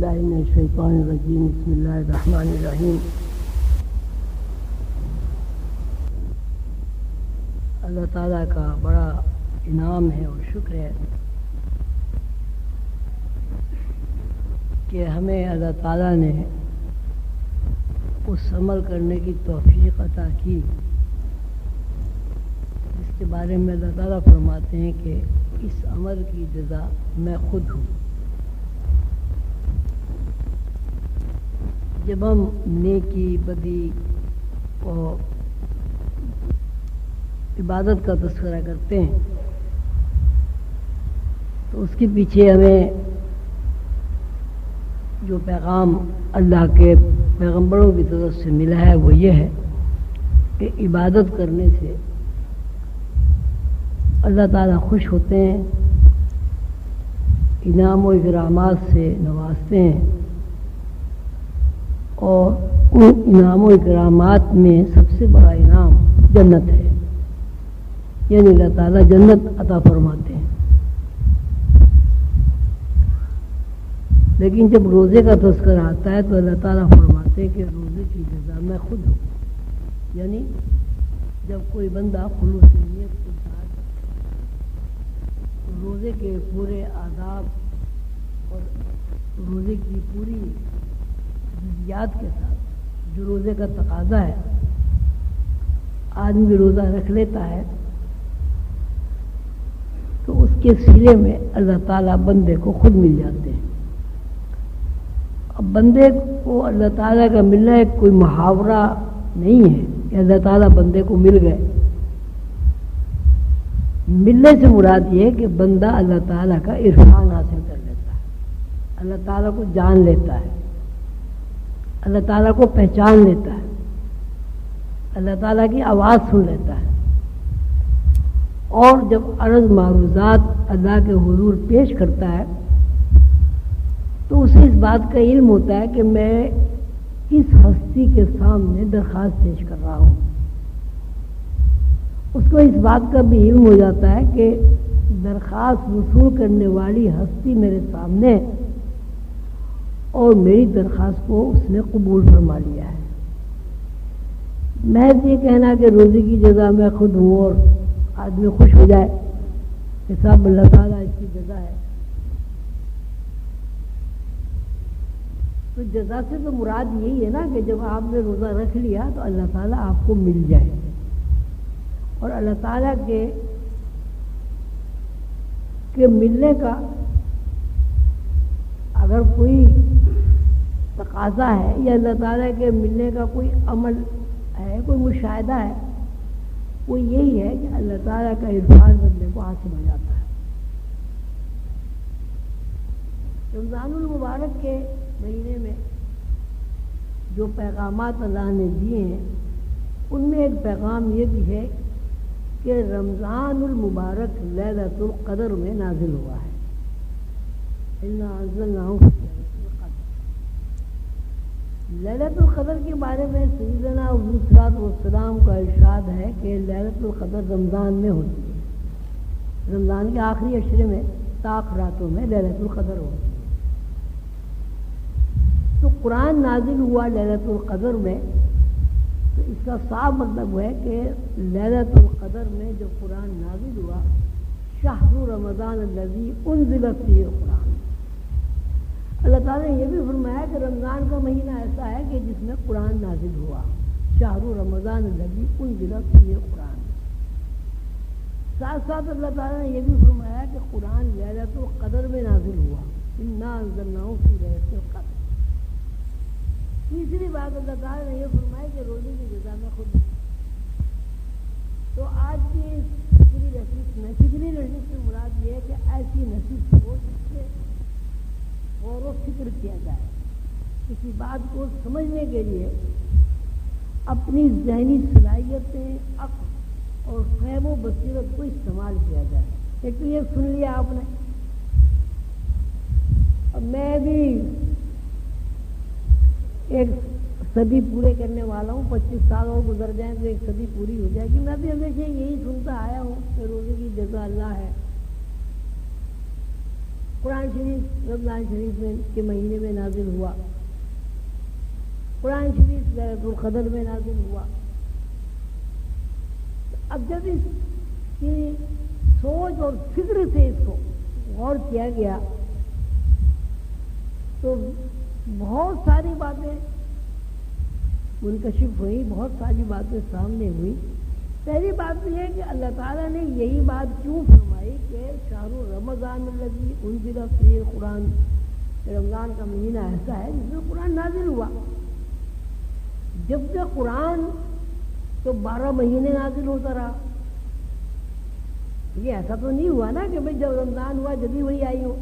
باللہ من الشیطان الرجیم بسم اللہ الرحمن الرحیم۔ اللہ تعالیٰ کا بڑا انعام ہے اور شکر ہے کہ ہمیں اللہ تعالیٰ نے اس عمل کرنے کی توفیق عطا کی جس کے بارے میں اللہ تعالیٰ فرماتے ہیں کہ اس عمل کی جزا میں خود ہوں۔ جب ہم نیکی بدی اور عبادت کا تذکرہ کرتے ہیں تو اس کے پیچھے ہمیں جو پیغام اللہ کے پیغمبروں کی طرف سے ملا ہے وہ یہ ہے کہ عبادت کرنے سے اللہ تعالیٰ خوش ہوتے ہیں، انعام و اکرامات سے نوازتے ہیں، اور ان انعام و اکرامات میں سب سے بڑا انعام جنت ہے، یعنی اللہ تعالیٰ جنت عطا فرماتے ہیں۔ لیکن جب روزے کا تذکرہ آتا ہے تو اللہ تعالیٰ فرماتے ہیں کہ روزے کی جزا میں خود ہوں، یعنی جب کوئی بندہ خلوص نیت کے ساتھ روزے کے پورے آداب اور روزے کی پوری جزیات کے ساتھ جو روزے کا تقاضا ہے آدمی روزہ رکھ لیتا ہے تو اس کے سلے میں اللہ تعالیٰ بندے کو خود مل جاتے ہیں۔ اب بندے کو اللہ تعالیٰ کا ملنا ایک کوئی محاورہ نہیں ہے کہ اللہ تعالیٰ بندے کو مل گئے۔ ملنے سے مراد یہ ہے کہ بندہ اللہ تعالیٰ کا عرفان حاصل کر لیتا ہے، اللہ تعالیٰ کو جان لیتا ہے، اللہ تعالیٰ کو پہچان لیتا ہے، اللہ تعالیٰ کی آواز سن لیتا ہے، اور جب عرض معروضات اللہ کے حضور پیش کرتا ہے تو اسے اس بات کا علم ہوتا ہے کہ میں اس ہستی کے سامنے درخواست پیش کر رہا ہوں۔ اس کو اس بات کا بھی علم ہو جاتا ہے کہ درخواست وصول کرنے والی ہستی میرے سامنے اور میری درخواست کو اس نے قبول فرما لیا ہے۔ محض یہ کہنا کہ روزے کی جزا میں خود ہوں اور آدمی خوش ہو جائے کہ صاحب اللہ تعالیٰ اس کی جزا ہے، تو جزا سے تو مراد یہی ہے نا کہ جب آپ نے روزہ رکھ لیا تو اللہ تعالیٰ آپ کو مل جائے، اور اللہ تعالیٰ کے ملنے کا اگر کوئی تقاضا ہے یا اللہ تعالیٰ کے ملنے کا کوئی عمل ہے، کوئی مشاہدہ ہے، وہ یہی ہے کہ اللہ تعالیٰ کا عرفان بندے کو حاصل ہو جاتا ہے۔ رمضان المبارک کے مہینے میں جو پیغامات اللہ نے دیے ہیں ان میں ایک پیغام یہ بھی ہے کہ رمضان المبارک لیلۃ القدر میں نازل ہوا ہے۔ اِنَّا أَنزَلْنَاهُ فِي لَيْلَةِ الْقَدْرِ۔ لیلۃ القدر کے بارے میں سیدنا حضور صلی اللہ علیہ وسلم کا ارشاد ہے کہ لیلۃ القدر رمضان میں ہوتی ہے، رمضان کے آخری عشرے میں طاق راتوں میں لیلۃ القدر ہوتی ہے۔ تو قرآن نازل ہوا لیلۃ القدر میں، تو اس کا صاف مطلب ہے کہ لیلۃ القدر میں جو قرآن نازل ہوا، شہر رمضان الذی انزل فیہ القرآن، اللہ تعالیٰ نے یہ بھی فرمایا کہ رمضان کا مہینہ ایسا ہے کہ جس میں قرآن نازل ہوا، شہر رمضان الذی انزل فیہ القرآن۔ ساتھ ساتھ اللہ تعالیٰ نے یہ بھی فرمایا کہ قرآن لیلۃ القدر میں نازل ہوا، اِنَّا أَنزَلْنَاهُ فِي لَيْلَةِ الْقَدْرِ۔ تیسری بات اللہ تعالیٰ نے یہ فرمایا کہ روزے کی جزا میں خود ہوں۔ تو آج کی فکری نشست سے مراد یہ ہے کہ ایسی نشست ہو جس سے غور و فکر کیا جائے، کسی بات کو سمجھنے کے لیے اپنی ذہنی صلاحیتیں، عقل اور فہم و بصیرت کو استعمال کیا جائے۔ ایک تو یہ سن لیا آپ نے، اب میں بھی ایک صدی پورے کرنے والا ہوں، 25 سال اور گزر جائیں تو ایک صدی پوری ہو جائے گی، میں بھی ہمیشہ یہی سنتا آیا ہوں کہ روزے کی جزا اللہ ہے، قرآن شریف رمضان شریف میں کے مہینے میں نازل ہوا، قرآن شریف لیلۃ القدر میں نازل ہوا۔ اب جب اس کی سوچ اور فکر سے اس کو غور کیا گیا تو بہت ساری باتیں منکشف ہوئی، بہت ساری باتیں سامنے ہوئی۔ پہلی بات یہ ہے کہ اللہ تعالیٰ نے یہی بات کیوں فرمائی کہ شہر رمضان الذی انزل فیہ القرآن، رمضان کا مہینہ ایسا ہے جس میں قرآن نازل ہوا۔ جب سے قرآن تو 12 مہینے نازل ہوتا رہا، یہ ایسا تو نہیں ہوا نا کہ بھئی جب رمضان ہوا جبھی وہی آئی ہو۔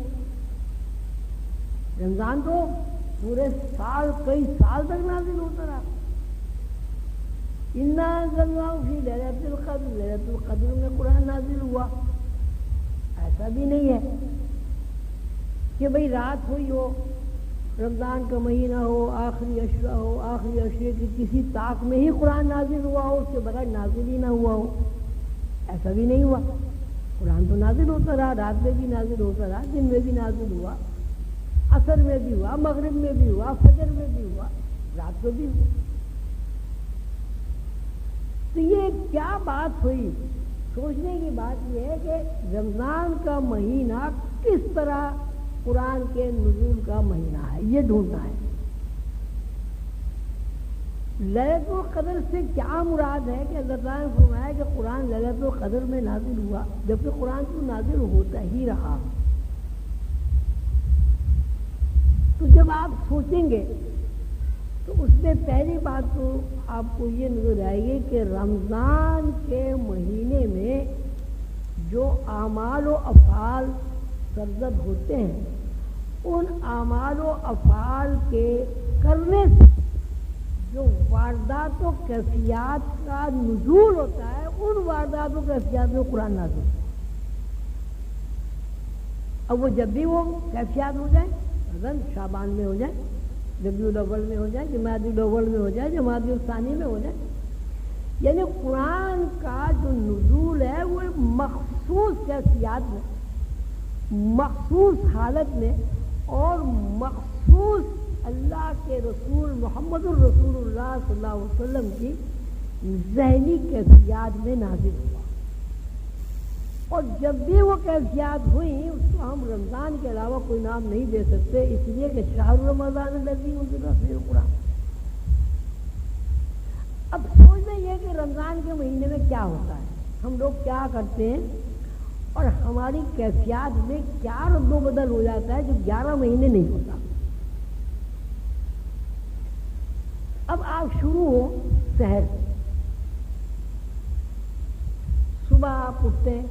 رمضان تو پورے سال کئی سال تک نازل ہوتا رہا۔ اِنَّا أَنزَلْنَاهُ فِي لَيْلَةِ الْقَدْرِ، لَيْلَةُ الْقَدْرِ میں قرآن نازل ہوا۔ ایسا بھی نہیں ہے کہ بھئی رات ہوئی ہو، رمضان کا مہینہ ہو، آخری عشرہ ہو، آخری عشرے کی کسی طاق میں ہی قرآن نازل ہوا ہو، اس کے بغیر نازل ہی نہ ہوا ہو، ایسا بھی نہیں ہوا۔ قرآن تو نازل ہوتا رہا، رات میں بھی نازل ہوتا رہا، دن میں بھی نازل ہوا، عصر میں بھی ہوا، مغرب میں بھی ہوا، فجر میں بھی ہوا، رات کو بھی ہوا۔ تو یہ کیا بات ہوئی؟ سوچنے کی بات یہ ہے کہ رمضان کا مہینہ کس طرح قرآن کے نزول کا مہینہ ہے، یہ ڈھونڈنا ہے۔ لیلۃ القدر سے کیا مراد ہے کہ اللہ تعالیٰ نے فرمایا کہ قرآن لیلۃ القدر میں نازل ہوا، جبکہ قرآن تو نازل ہوتا ہی رہا۔ تو جب آپ سوچیں گے تو اس میں پہلی بات تو آپ کو یہ نظر آئے گی کہ رمضان کے مہینے میں جو اعمال و افعال سرزد ہوتے ہیں، ان اعمال و افعال کے کرنے سے جو واردات و کیفیات کا نزول ہوتا ہے، ان واردات و کیفیات میں قرآن نازل ہوتا ہے۔ اب وہ جب بھی وہ کیفیات ہو جائیں، مثلاً شعبان میں ہو جائے، ربیع الاول میں ہو جائے، جمادی الاول میں ہو جائے، جمادی الثانی میں ہو جائے، یعنی قرآن کا جو نزول ہے وہ مخصوص کیفیات میں، مخصوص حالت میں اور مخصوص اللہ کے رسول محمد الرسول اللہ صلی اللہ علیہ وسلم کی ذہنی کیفیات میں نازل ہوا۔ اور جب بھی وہ کیفیات ہوئیں اس کو ہم رمضان کے علاوہ کوئی نام نہیں دے سکتے، اس لیے کہ شہر رمضان الذی انزل فیہ القرآن۔ اب سوچنا یہ کہ رمضان کے مہینے میں کیا ہوتا ہے، ہم لوگ کیا کرتے ہیں اور ہماری کیفیات میں کیا رد و بدل ہو جاتا ہے جو 11 مہینے نہیں ہوتا۔ اب آپ شروع ہو سحر، صبح آپ اٹھتے ہیں،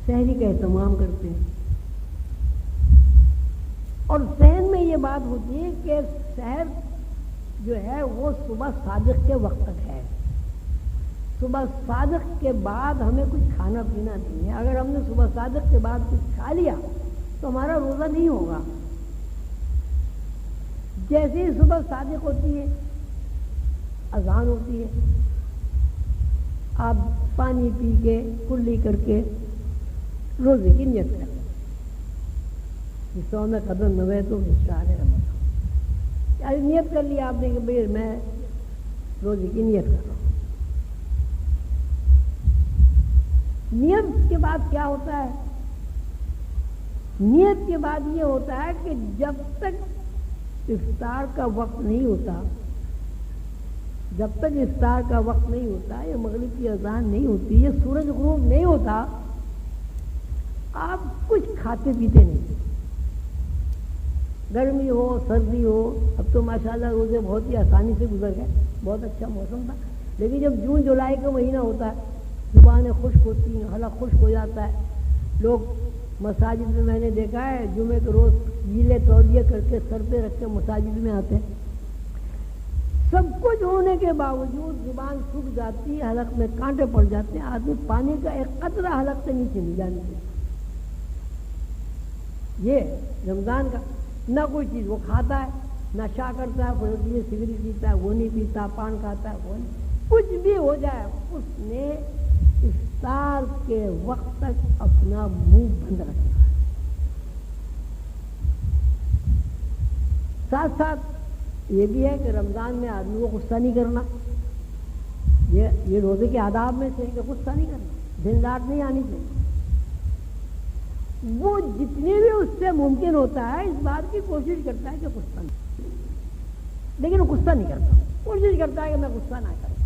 سحری کا اہتمام کرتے ہیں، اور ذہن میں یہ بات ہوتی ہے کہ سحر جو ہے وہ صبح صادق کے وقت تک ہے، صبح صادق کے بعد ہمیں کچھ کھانا پینا نہیں ہے۔ اگر ہم نے صبح صادق کے بعد کچھ کھا لیا تو ہمارا روزہ نہیں ہوگا۔ جیسے ہی صبح صادق ہوتی ہے، اذان ہوتی ہے، آپ پانی پی کے کلی کر کے روزے کی نیت کر لیں، سو میں قدم نوے تو شہر رمضان، یعنی نیت کر لیا آپ نے کہ بھئی میں روزے کی نیت کر رہا ہوں۔ نیت کے بعد کیا ہوتا ہے؟ نیت کے بعد یہ ہوتا ہے کہ جب تک افطار کا وقت نہیں ہوتا، جب تک افطار کا وقت نہیں ہوتا، یا مغرب کی اذان نہیں ہوتی، یا سورج غروب نہیں ہوتا، آپ کچھ کھاتے پیتے نہیں۔ گرمی ہو سردی ہو، اب تو ماشاءاللہ روزے بہت ہی آسانی سے گزر گئے، بہت اچھا موسم تھا، لیکن جب جون جولائی کا مہینہ ہوتا ہے زبانیں خشک ہوتی ہیں، حلق خشک ہو جاتا ہے، لوگ مساجد میں، میں نے دیکھا ہے جمعے کے روز گیلے تولیے کر کے سر پہ رکھ کے مساجد میں آتے ہیں، سب کچھ ہونے کے باوجود زبان سوکھ جاتی ہے، حلق میں کانٹے پڑ جاتے ہیں، آدمی پانی کا ایک قطرہ حلق سے نیچے نہیں جانے دیتا۔ یہ رمضان کا نہ کوئی چیز وہ کھاتا ہے، نشہ کرتا ہے، فروٹی سگریٹ پیتا ہے وہ نہیں پیتا، پان کھاتا ہے وہ نہیں، کچھ بھی ہو جائے اس نے افطار کے وقت تک اپنا منہ بند رکھنا ہے. ساتھ ساتھ یہ بھی ہے کہ رمضان میں آدمی کو غصہ نہیں کرنا. یہ روزے کے آداب میں سے کہ غصہ نہیں کرنا، دن رات نہیں آنی چاہیے. وہ جتنی بھی اس سے ممکن ہوتا ہے اس بات کی کوشش کرتا ہے کہ غصہ نہیں، لیکن وہ غصہ نہیں کرتا. کوشش کرتا ہے کہ میں غصہ نہ کروں.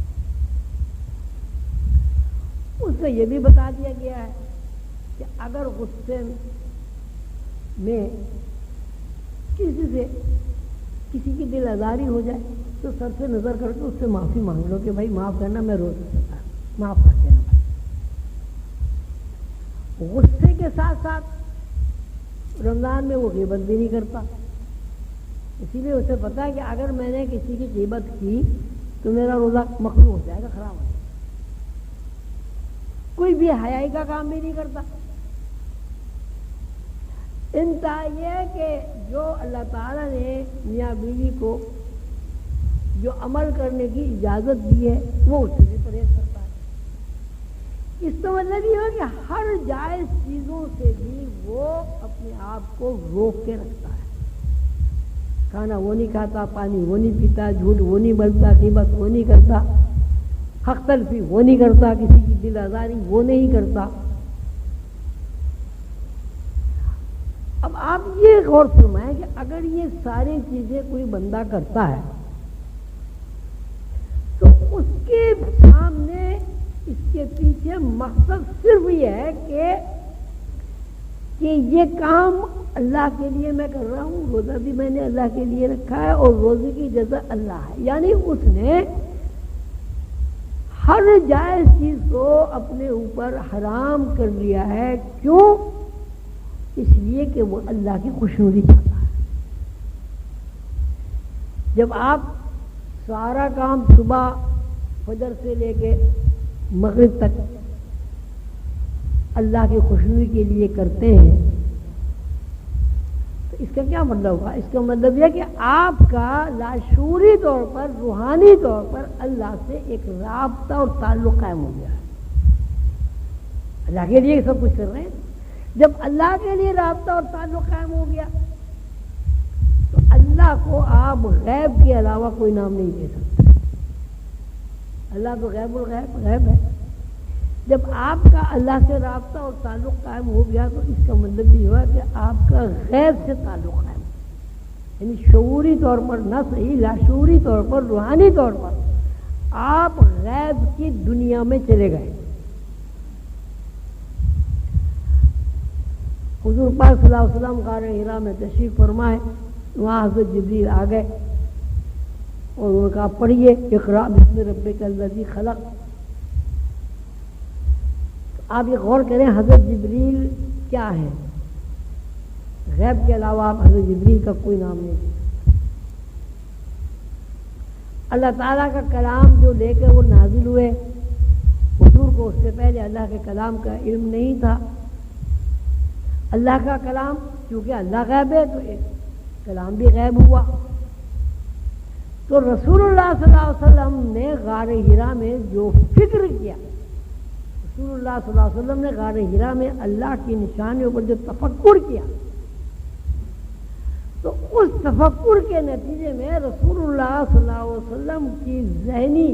اس سے یہ بھی بتا دیا گیا ہے کہ اگر غصے میں کسی کی دل آزاری ہو جائے تو سر سے نظر کر کے اس سے معافی مانگ لو کہ بھائی معاف کرنا، میں روز سکتا ہوں، معاف کر دینا بھائی. غصے کے ساتھ ساتھ رمضان میں وہ غیبت بھی نہیں کرتا. اسی لیے اسے پتا ہے کہ اگر میں نے کسی کی غیبت کی تو میرا روزہ مکروہ ہو جائے گا، خراب ہو جائے گا. کوئی بھی حیائی کا کام بھی نہیں کرتا. انتہا یہ کہ جو اللہ تعالیٰ نے میاں بیوی کو جو عمل کرنے کی اجازت دی ہے وہ اس سے بھی پرہیز کرتا ہے. اس کا مطلب یہ ہے کہ ہر جائز چیزوں سے بھی وہ اپنے آپ کو روک کے رکھتا ہے. کھانا وہ نہیں کھاتا، پانی وہ نہیں پیتا، جھوٹ وہ نہیں بولتا، غیبت وہ نہیں کرتا، حق تلفی وہ نہیں کرتا، کسی کی دل آزاری وہ نہیں کرتا. اب آپ یہ غور فرمائیں کہ اگر یہ ساری چیزیں کوئی بندہ کرتا ہے تو اس کے سامنے اس کے پیچھے مقصد صرف یہ ہے کہ یہ کام اللہ کے لیے میں کر رہا ہوں، روزہ بھی میں نے اللہ کے لیے رکھا ہے اور روزے کی جزا اللہ ہے. یعنی اس نے ہر جائز چیز کو اپنے اوپر حرام کر لیا ہے. کیوں؟ اس لیے کہ وہ اللہ کی خوشنودی چاہتا ہے. جب آپ سارا کام صبح فجر سے لے کے مغرب تک اللہ کی خوشنودی کے لیے کرتے ہیں تو اس کا کیا مطلب ہوا؟ اس کا مطلب یہ کہ آپ کا لاشعوری طور پر، روحانی طور پر اللہ سے ایک رابطہ اور تعلق قائم ہو گیا ہے. اللہ کے لیے سب کچھ کر رہے ہیں. جب اللہ کے لیے رابطہ اور تعلق قائم ہو گیا تو اللہ کو آپ غیب کے علاوہ کوئی نام نہیں دے سکتے. اللہ تو غیب الغیب غیب ہے. جب آپ کا اللہ سے رابطہ اور تعلق قائم ہو گیا تو اس کا مطلب یہ ہوا کہ آپ کا غیب سے تعلق قائم ہو، یعنی شعوری طور پر نہ صحیح، لاشعوری طور پر، روحانی طور پر آپ غیب کی دنیا میں چلے گئے. حضور پاک صلی اللہ علیہ وسلم غار حرا میں تشریف فرمائے، وہاں حضرت جبریل آ گئے اور انہوں نے کہا پڑھیے اقرا بسم ربک الذی خلق. آپ یہ غور کریں حضرت جبریل کیا ہے؟ غیب کے علاوہ آپ حضرت جبریل کا کوئی نام نہیں دے. اللہ تعالیٰ کا کلام جو لے کر وہ نازل ہوئے، حضور کو اس سے پہلے اللہ کے کلام کا علم نہیں تھا. اللہ کا کلام کیونکہ اللہ غیب ہے تو ایک کلام بھی غیب ہوا. تو رسول اللہ صلی اللہ علیہ وسلم نے غار حرا میں جو فکر کیا، رسول اللہ صلی اللہ علیہ وسلم نے غار حرا میں اللہ کی نشانیوں پر جو تفکر کیا، تو اس تفکر کے نتیجے میں رسول اللہ صلی اللہ علیہ وسلم کی ذہنی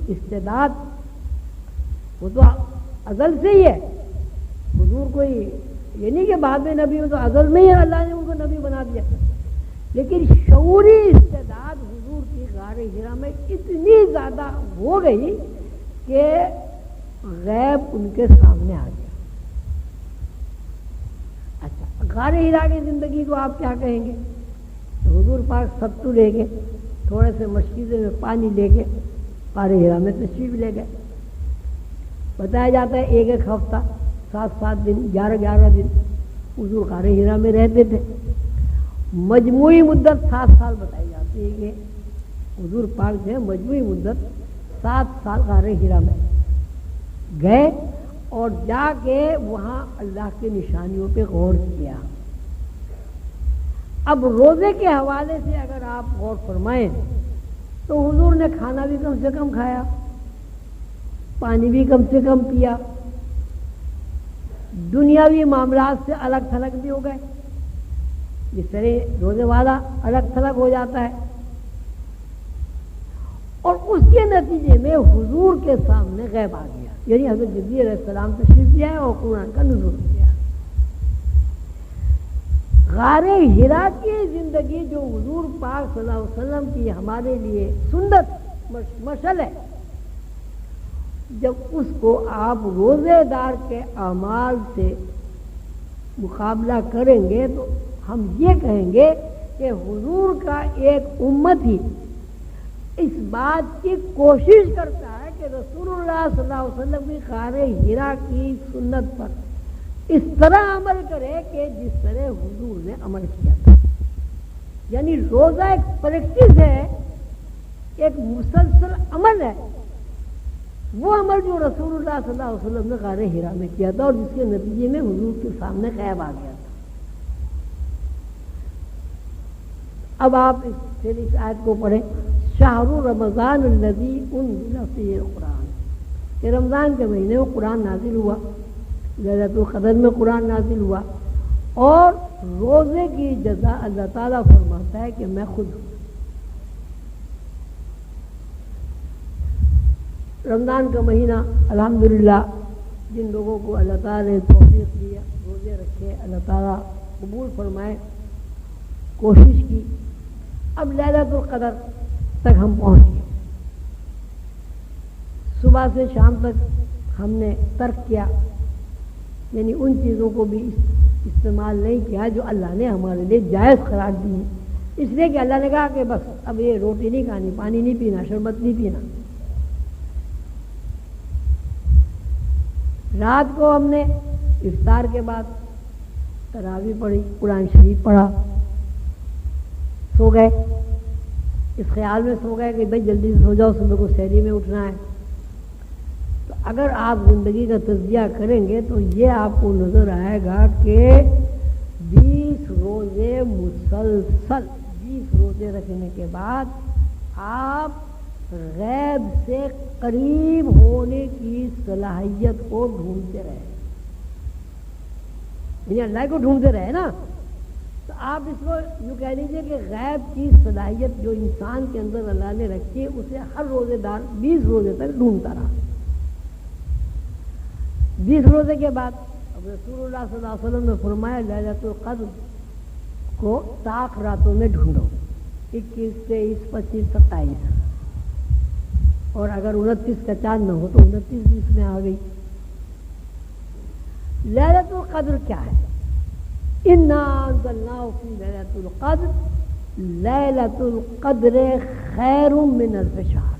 استعداد وہ تو ازل سے ہی ہے. حضور کوئی یہ نہیں کہ بعد میں نبی ہو، تو ازل میں ہی اللہ نے ان کو نبی بنا دیا. لیکن شعوری استعداد حضور کی غار حرا میں اتنی زیادہ ہو گئی کہ غیب ان کے سامنے آ گیا. اچھا، غار حرا کی زندگی کو آپ کیا کہیں گے؟ حضور پاک ستو لے گئے، تھوڑے سے مشکیزے میں پانی لے کے غار حرا میں تشریف لے گئے. بتایا جاتا ہے ایک ایک ہفتہ 7 دن 11 دن حضور غار حرا میں رہتے تھے. مجموعی مدت 7 سال بتائی جاتی ہے کہ حضور پاک جو مجموعی مدت 7 سال غار حرا میں گئے اور جا کے وہاں اللہ کی نشانیوں پہ غور کیا. اب روزے کے حوالے سے اگر آپ غور فرمائیں تو حضور نے کھانا بھی کم سے کم کھایا، پانی بھی کم سے کم پیا، دنیاوی معاملات سے الگ تھلگ بھی ہو گئے، جس طرح روزے والا الگ تھلگ ہو جاتا ہے، اور اس کے نتیجے میں حضور کے سامنے غیب آ گیا، یعنی حضرت جبریل علیہ السلام تشریف لے آئے اور قرآن کا نزول کیا۔ غار حرا کی زندگی جو حضور پاک صلی اللہ علیہ وسلم کی ہمارے لیے سنت مشعل ہے، جب اس کو آپ روزے دار کے اعمال سے مقابلہ کریں گے تو ہم یہ کہیں گے کہ حضور کا ایک امتی اس بات کی کوشش کرتا ہے کہ رسول اللہ صلی اللہ علیہ وسلم کی غار حرا کی سنت پر اس طرح عمل کرے کہ جس طرح حضور نے عمل کیا تھا۔ یعنی روزہ ایک پریکٹس ہے، ایک مسلسل عمل ہے، وہ عمل جو رسول اللہ صلی اللہ علیہ وسلم نے غار حرا میں کیا تھا اور جس کے نتیجے میں حضور کے سامنے غیب آ گیا تھا۔ اب آپ پھر اس آیت کو پڑھیں، شہر رمضان الذی انزل فیہ القرآن، کہ رمضان کے مہینے میں قرآن نازل ہوا، لیلۃ القدر میں قرآن نازل ہوا، اور روزے کی جزا اللہ تعالیٰ فرماتا ہے کہ میں خود ہوں۔ رمضان کا مہینہ الحمدللہ جن لوگوں کو اللہ تعالیٰ نے توفیق دیا روزے رکھے، اللہ تعالیٰ قبول فرمائے، کوشش کی، اب لیلۃ القدر تک ہم پہنچ گئے، صبح سے شام تک ہم نے ترک کیا، یعنی ان چیزوں کو بھی استعمال نہیں کیا جو اللہ نے ہمارے لیے جائز قرار دی، اس لیے کہ اللہ نے کہا کہ بس اب یہ روٹی نہیں کھانی، پانی نہیں پینا، شربت نہیں پینا۔ رات کو ہم نے افطار کے بعد تراویح پڑھی، قرآن شریف پڑھا، سو گئے، اس خیال میں سو گئے کہ بھائی جلدی سے سو جاؤ، صبح کو سحری میں اٹھنا ہے۔ تو اگر آپ زندگی کا تجزیہ کریں گے تو یہ آپ کو نظر آئے گا کہ 20 روزے مسلسل 20 روزے رکھنے کے بعد آپ غیب سے قریب ہونے کی صلاحیت کو ڈھونڈتے رہے، یعنی اللہ کو ڈھونڈتے رہے نا، تو آپ اس کو یوں کہہ لیجیے کہ غیب کی صلاحیت جو انسان کے اندر اللہ نے رکھی ہے اسے ہر روزے دار 20 روزے تک ڈھونڈتا رہا۔ 20 روزے کے بعد اب رسول اللہ صلی اللہ علیہ وسلم نے فرمایا لیلۃ القدر کو طاق راتوں میں ڈھونڈو، 21، 23، 25، 27، اور اگر 29 کا چاند نہ ہو تو 29 بھی اس میں آ گئی۔ لیلۃ القدر کیا ہے؟ انا انزلناہ فی لیلۃ القدر، لیلۃ القدر خیر من الف شہر،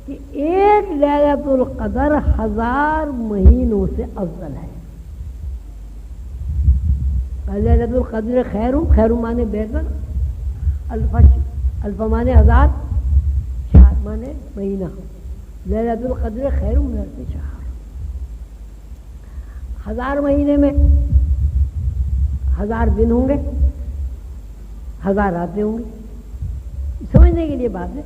کہ ایک لیلۃ القدر 1000 مہینوں سے افضل ہے۔ لیلۃ القدر خیر، خیر مانے بہتر، الف مانے 1000، شہر مانے مہینہ، لیلۃ القدر خیر من الف شہر۔ 1000 مہینے میں 1000 دن ہوں گے، 1000 راتیں ہوں گی، سمجھنے کے لیے بات ہے۔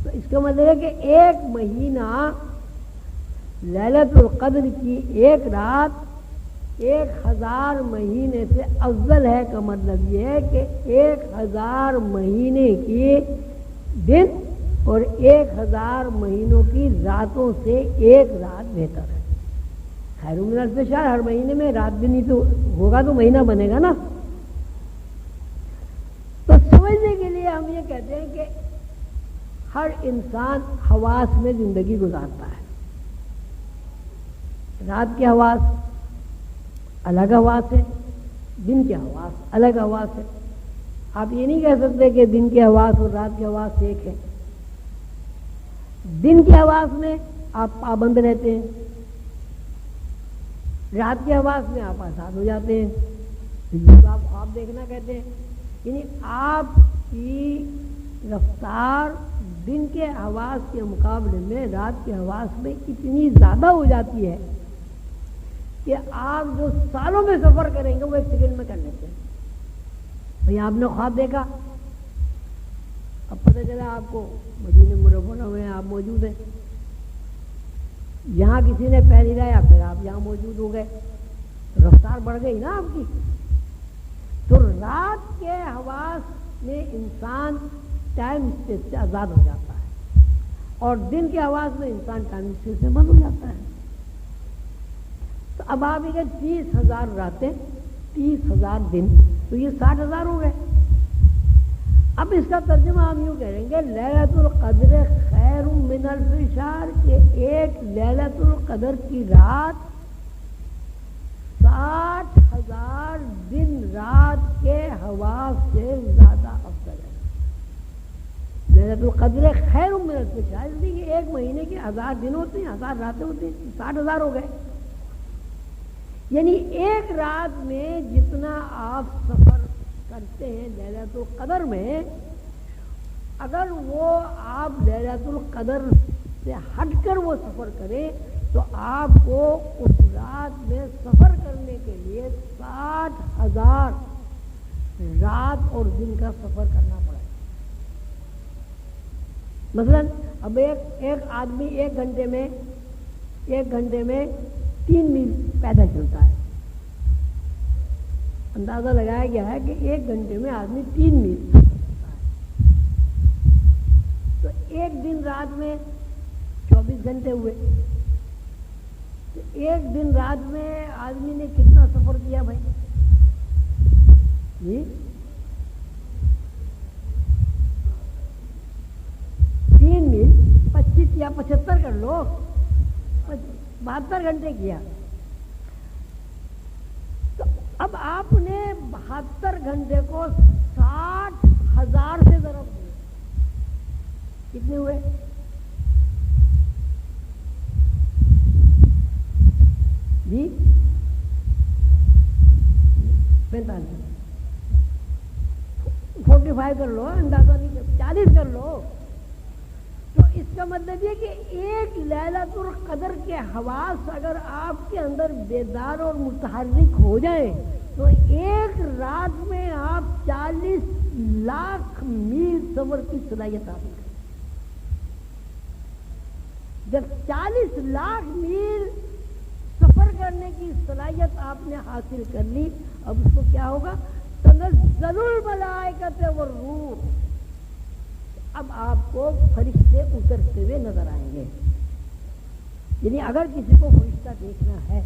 تو اس کا مطلب ہے کہ ایک مہینہ لیلۃ القدر کی ایک رات 1000 مہینے سے افضل ہے، کا مطلب یہ ہے کہ 1000 مہینے کی دن اور 1000 مہینوں کی راتوں سے ایک رات بہتر ہے۔ خیر من الف شہر، ہر مہینے میں رات دن ہی تو ہوگا تو مہینہ بنے گا نا۔ تو سمجھنے کے لیے ہم یہ کہتے ہیں کہ ہر انسان حواس میں زندگی گزارتا ہے، رات کے حواس الگ حواس ہے، دن کے حواس الگ حواس ہے۔ آپ یہ نہیں کہہ سکتے کہ دن کے حواس اور رات کے حواس ایک ہے۔ دن کے حواس میں آپ پابند رہتے ہیں، رات کے حواس میں آپ آزاد ہو جاتے ہیں، جس کو آپ خواب دیکھنا کہتے ہیں۔ یعنی آپ کی رفتار دن کے حواس کے مقابلے میں رات کے حواس میں اتنی زیادہ ہو جاتی ہے کہ آپ جو سالوں میں سفر کریں گے وہ 1 سیکنڈ میں کر لیتے ہیں۔ بھئی آپ نے خواب دیکھا، اب پتہ چلا آپ کو مدینے منورہ میں آپ موجود ہیں، یہاں کسی نے پیر ہلایا پھر آپ یہاں موجود ہو گئے، رفتار بڑھ گئی نا آپ کی. تو رات کے حواس میں انسان ٹائم اسپیس سے آزاد ہو جاتا ہے، اور دن کے حواس میں انسان ٹائم اسپیس سے بند ہو جاتا ہے. تو اب آپ اگر 30,000 راتیں 30,000 دن تو یہ 60,000 ہو گئے. اب اس کا ترجمہ ہم یوں کہیں گے لیلۃ القدر خیر من الف شہر، کہ ایک لیلۃ القدر کی رات 60,000 دن رات کے حواس سے زیادہ افضل ہے. لیلۃ القدر خیر من الف شہر، اس لیے ایک مہینے کے 1000 دن ہوتے ہیں، 1000 راتیں ہوتی ہیں، 60,000 ہو گئے. یعنی ایک رات میں جتنا آپ سفر کرتے ہیں لیلۃ القدر میں، اگر وہ آپ لیلۃ القدر سے ہٹ کر وہ سفر کریں تو آپ کو اس رات میں سفر کرنے کے لیے 60,000 رات اور دن کا سفر کرنا پڑے. مثلا اب ایک آدمی ایک گھنٹے میں 3 میل پیدل چلتا ہے. اندازہ لگایا گیا ہے کہ ایک گھنٹے میں آدمی 3 میل چلتا ہے. تو ایک دن رات میں 24 گھنٹے ہوئے. تو ایک دن رات میں آدمی نے کتنا سفر کیا بھائی جی؟ 3 میل 25 یا 75 کر لو، 72 گھنٹے کیا. تو اب آپ نے 72 گھنٹے کو 60,000 سے ضرب دیا، کتنے ہوئے؟ جی 45 45 کر لو، اندازہ نہیں کر 40 کر لو. تو اس کا مطلب یہ کہ ایک لیلۃ القدر کے حواس اگر آپ کے اندر بیدار اور متحرک ہو جائیں تو ایک رات میں آپ 40 لاکھ میل سفر کی صلاحیت حاصل کریں. جب 40 لاکھ میل سفر کرنے کی صلاحیت آپ نے حاصل کر لی، اب اس کو کیا ہوگا؟ تنزل الملائکۃ والروح. اب آپ کو فرشتے اترتے ہوئے نظر آئیں گے. یعنی اگر کسی کو فرشتہ دیکھنا ہے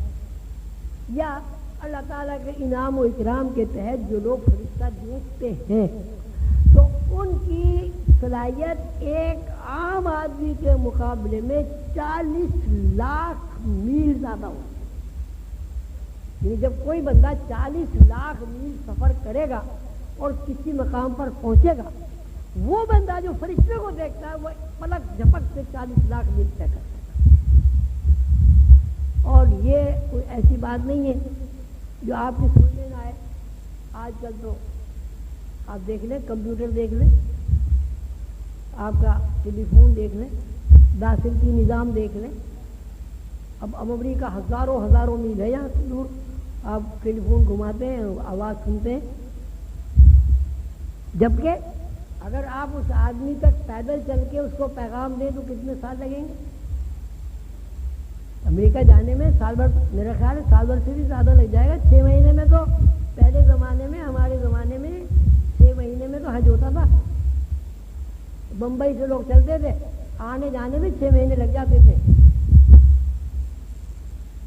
یا اللہ تعالیٰ کے انعام و اکرام کے تحت جو لوگ فرشتہ دیکھتے ہیں تو ان کی صلاحیت ایک عام آدمی کے مقابلے میں 40 لاکھ میل زیادہ ہوتی ہے. یعنی جب کوئی بندہ 40 لاکھ میل سفر کرے گا اور کسی مقام پر پہنچے گا، وہ بندہ جو فرشتے کو دیکھتا ہے وہ پلک جھپک سے 40 لاکھ میل طے کر سکتا ہے. اور یہ کوئی ایسی بات نہیں ہے جو آپ کی سمجھ میں نہ آئے. آج کل تو آپ دیکھ لیں، کمپیوٹر دیکھ لیں، آپ کا ٹیلی فون دیکھ لیں، داخلتی نظام دیکھ لیں. اب امریکہ ہزاروں میل ہے یہاں سے دور، آپ ٹیلی فون گھماتے ہیں، آواز سنتے ہیں. جبکہ اگر آپ اس آدمی تک پیدل چل کے اس کو پیغام دیں تو کتنے سال لگیں گے؟ امریکہ جانے میں سال بھر، میرا خیال ہے سال بھر سے بھی زیادہ لگ جائے گا. 6 مہینے میں تو پہلے زمانے میں، ہمارے زمانے میں 6 مہینے میں تو حج ہوتا تھا. بمبئی سے لوگ چلتے تھے، آنے جانے میں 6 مہینے لگ جاتے تھے.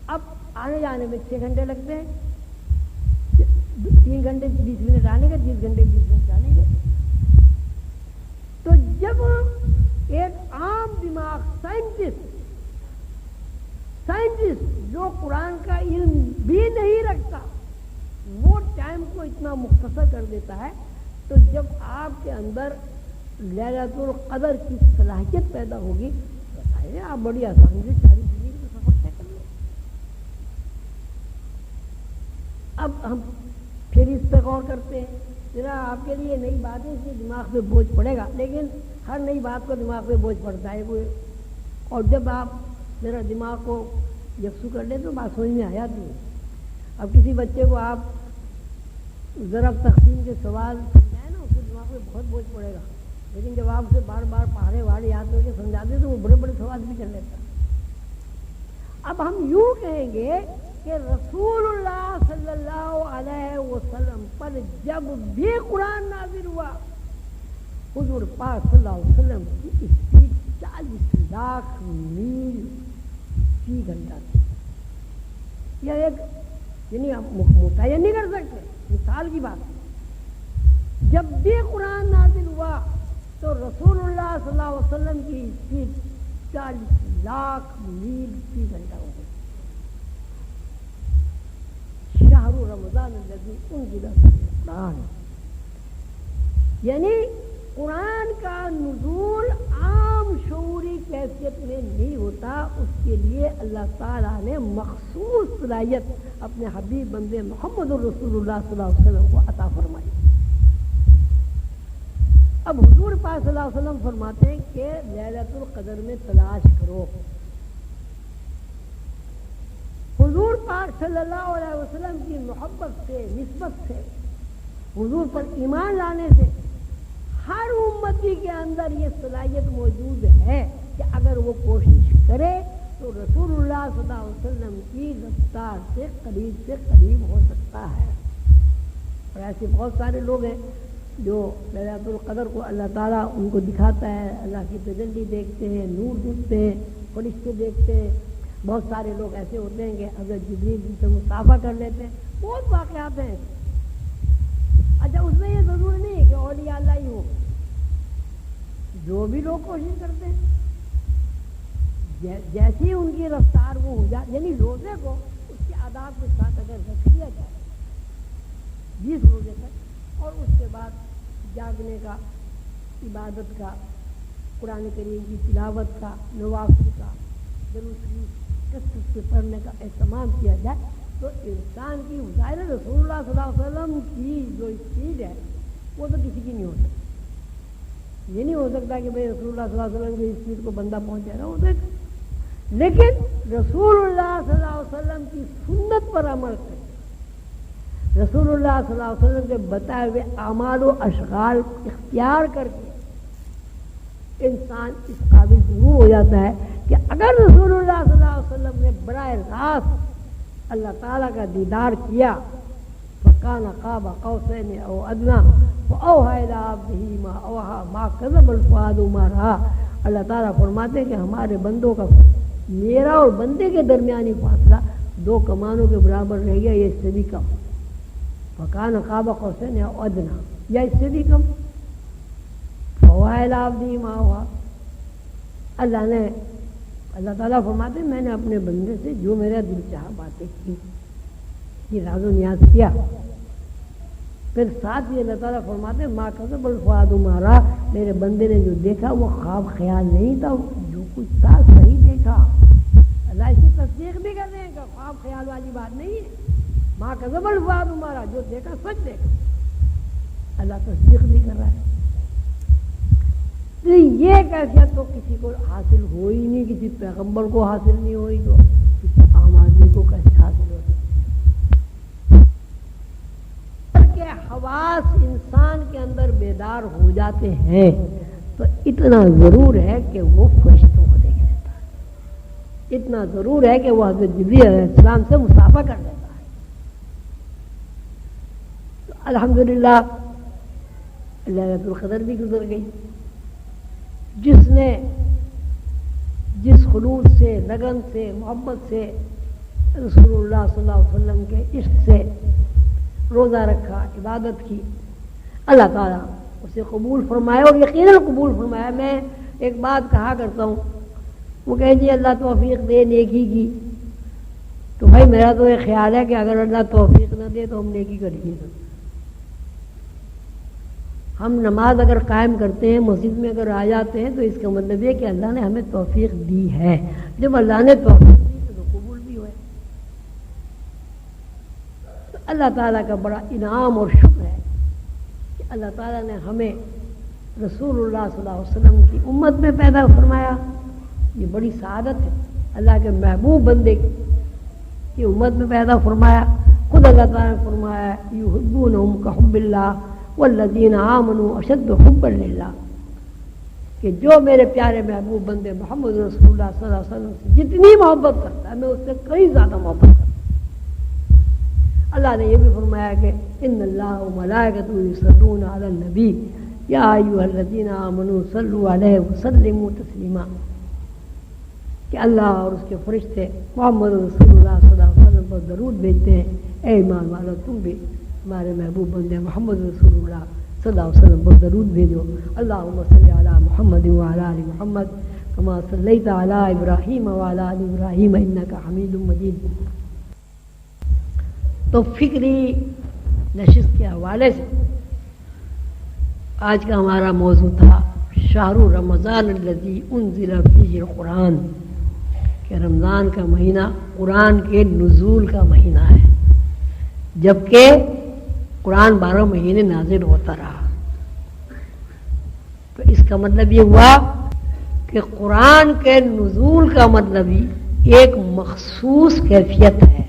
اب آنے جانے میں 6 گھنٹے لگتے ہیں، 3 گھنٹے 20 منٹ آنے کے، 30 گھنٹے 20 منٹ جانے کے. تو جب ایک عام دماغ سائنٹسٹ جو قرآن کا علم بھی نہیں رکھتا وہ ٹائم کو اتنا مختصر کر دیتا ہے، تو جب آپ کے اندر لیلۃ القدر کی صلاحیت پیدا ہوگی تو ظاہر ہے آپ بڑی آسانی سے 40 میل کا سفر طے کر لیں. اب ہم پھر اس پہ غور کرتے ہیں. ذرا آپ کے لیے نئی بات ہے، اس لیے دماغ پہ بوجھ پڑے گا، لیکن ہر نئی بات کو دماغ پہ بوجھ پڑتا ہے کوئی. اور جب آپ ذرا دماغ کو یکسو کر لیں تو بات سمجھ میں آ جاتی ہے. اب کسی بچے کو آپ ضرب تقسیم کے سوال سمجھائیں نا، اس کے دماغ پہ بہت بوجھ پڑے گا. لیکن جب آپ اسے بار بار پہاڑے یاد کر کے سمجھاتے تو وہ بڑے بڑے سوال بھی کر لیتا ہے. اب ہم یوں کہیں گے کہ رسول اللہ صلی اللہ علیہ وسلم پر جب بھی قرآن نازل ہوا حضور پاک صلی اللہ علیہ وسلم کی اسپیڈ 40 لاکھ میل فی گھنٹہ تھی. یہ ایک یعنی ہم متعین نہیں کر سکتے، مثال کی بات ہے. جب بھی قرآن نازل ہوا تو رسول اللہ صلی اللہ علیہ وسلم کی اسپیڈ 40 لاکھ میل فی گھنٹہ ہو گئی. شہر رمضان الذی انزل فیہ القرآن، یعنی قرآن کا نزول عام شعوری کیفیت میں نہیں ہوتا، اس کے لیے اللہ تعالیٰ نے مخصوص صلاحیت اپنے حبیب بندے محمد رسول اللہ صلی اللہ علیہ وسلم کو عطا فرمائی. اب حضور پاک صلی اللہ علیہ وسلم فرماتے ہیں کہ لیلۃ القدر میں تلاش کرو. حضور پاک صلی اللہ علیہ وسلم کی محبت سے، نسبت سے، حضور پر ایمان لانے سے ہر امتی کے اندر یہ صلاحیت موجود ہے کہ اگر وہ کوشش کرے تو رسول اللہ صلی اللہ علیہ وسلم کی رفتار سے قریب ہو سکتا ہے. اور ایسے بہت سارے لوگ ہیں جو لیلۃ القدر کو اللہ تعالیٰ ان کو دکھاتا ہے، اللہ کی تجلی دیکھتے ہیں، نور دیکھتے ہیں، فرشتے دیکھتے ہیں. بہت سارے لوگ ایسے ہوتے ہیں کہ حضرت جبریل ان سے مصافحہ کر لیتے ہیں. بہت واقعات ہیں. اچھا، اس میں یہ ضرور نہیں ہے کہ اولیاء اللہ ہی ہو. جو بھی لوگ کوشش کرتے ہیں جیسی ان کی رفتار وہ ہو جائے، یعنی روزے کو اس کے آداب کے ساتھ اگر رکھ لیا جائے 20 روزے تک، اور اس کے بعد جاگنے کا، عبادت کا، قرآن کریم کی تلاوت کا، نوافل کا، درود شریف کثرت سے پڑھنے کا اہتمام کیا جائے تو انسان کی ظاہر رسول اللہ صلی اللہ علیہ وسلم کی جو اسپیڈ ہے وہ تو کسی کی نہیں ہو سکتی. یہ نہیں ہو سکتا کہ بھئی رسول اللہ صلی اللہ علیہ وسلم کی اسپیڈ کو بندہ پہنچ جائے گا، ہو سکتا. لیکن رسول اللہ صلی اللہ علیہ وسلم کی سنت پر عمل کرے، رسول اللہ صلی اللہ علیہ وسلم کے بتائے ہوئے اعمال و اشغال اختیار کر کے انسان اس قابل ضرور ہو جاتا ہے کہ اگر رسول اللہ صلی اللہ علیہ وسلم نے براہ راست اللہ تعالیٰ کا دیدار کیا فَكَانَ قَابَ قَوْسَيْنِ أَوْ أَدْنَىٰ فَأَوْحَىٰ إِلَىٰ عَبْدِهِ مَا أَوْحَىٰ مَا كَذَبَ الْفُؤَادُ مَا رَأَىٰ. اللہ تعالیٰ فرماتے ہیں کہ ہمارے بندوں کا، میرا اور بندے کے درمیانی فاصلہ 2 کمانوں کے برابر رہ گیا، یہ اس سے بھی کم. فَكَانَ قَابَ قَوْسَيْنِ أَوْ أَدْنَىٰ، یا اس سے بھی کم. فَأَوْحَىٰ إِلَىٰ عَبْدِهِ مَا أَوْحَىٰ. اللہ تعالیٰ فرماتے ہیں میں نے اپنے بندے سے جو میرا دل چاہا باتیں کی، یہ راز و نیاز کیا. پھر ساتھ ہی اللہ تعالیٰ فرماتے ہیں ما کذب الفؤاد ما رأیٰ، میرے بندے نے جو دیکھا وہ خواب خیال نہیں تھا، جو کچھ تھا صحیح دیکھا. اللہ اس کی تصدیق بھی کر رہے ہیں کہ خواب خیال والی بات نہیں ہے. ما کذب الفؤاد ما رأیٰ، جو دیکھا سچ دیکھا. اللہ تصدیق بھی کر رہا ہے. تو یہ کیفیت تو کسی کو حاصل ہو ہی نہیں، کسی پیغمبر کو حاصل نہیں ہوئی تو کسی عام آدمی کو کیسے حاصل ہو سکتی. کہ حواس انسان کے اندر بیدار ہو جاتے ہیں تو اتنا ضرور ہے کہ وہ فرشتوں کو دیکھ لیتا ہے، اتنا ضرور ہے کہ وہ حضرت جبریل علیہ السلام سے مصافحہ کر لیتا ہے. تو الحمدللہ لیلۃ القدر بھی گزر گئی. جس نے جس خلوص سے، لگن سے، محبت سے، رسول اللہ صلی اللہ علیہ وسلم کے عشق سے روزہ رکھا، عبادت کی، اللہ تعالیٰ اسے قبول فرمائے، اور یقیناً قبول فرمایا. میں ایک بات کہا کرتا ہوں، وہ کہے جی اللہ توفیق دے نیکی کی، تو بھائی میرا تو یہ خیال ہے کہ اگر اللہ توفیق نہ دے تو ہم نیکی کریں گے. ہم نماز اگر قائم کرتے ہیں، مسجد میں اگر آ جاتے ہیں، تو اس کا مطلب یہ کہ اللہ نے ہمیں توفیق دی ہے. جب اللہ نے توفیق دی تو قبول بھی ہوئے. تو اللہ تعالیٰ کا بڑا انعام اور شکر ہے کہ اللہ تعالیٰ نے ہمیں رسول اللہ صلی اللہ علیہ وسلم کی امت میں پیدا فرمایا. یہ بڑی سعادت ہے، اللہ کے محبوب بندے کی امت میں پیدا فرمایا. خود اللہ تعالیٰ نے فرمایا یحبونہم کحب اللہ والذین آمنوا اشد حبا للہ. کہ جو میرے پیارے محبوب بندے محمد رسول اللہ صلی اللہ علیہ وسلم سے جتنی محبت کرتا ہے میں اس سے کئی زیادہ محبت کرتا ہوں۔ اللہ نے یہ بھی فرمایا کہ ان اللہ و ملائکتہ یصلون علی النبی یا ایھا الذین آمنوا صلوا علیہ وسلموا تسلیما، کہ اللہ اور اس کے فرشتے محمد رسول اللہ صلی اللہ علیہ وسلم پر درود بھیجتے ہیں۔ اے ایمان والو تم بھی ہمارے محبوب بندے محمد رسول اللہ صلی اللہ علیہ وسلم پر درود بھیجو۔ اللہم صلی علی محمد وعلی آل محمد کما صلیت علی ابراہیم وعلی آل ابراہیم انک حمید مجید۔ تو فکری نشست کے حوالے سے آج کا ہمارا موضوع تھا شہر رمضان الذی انزل فیہ القرآن، کہ رمضان کا مہینہ قرآن کے نزول کا مہینہ ہے، جبکہ قرآن 12 مہینے نازل ہوتا رہا۔ تو اس کا مطلب یہ ہوا کہ قرآن کے نزول کا مطلب ہی ایک مخصوص کیفیت ہے۔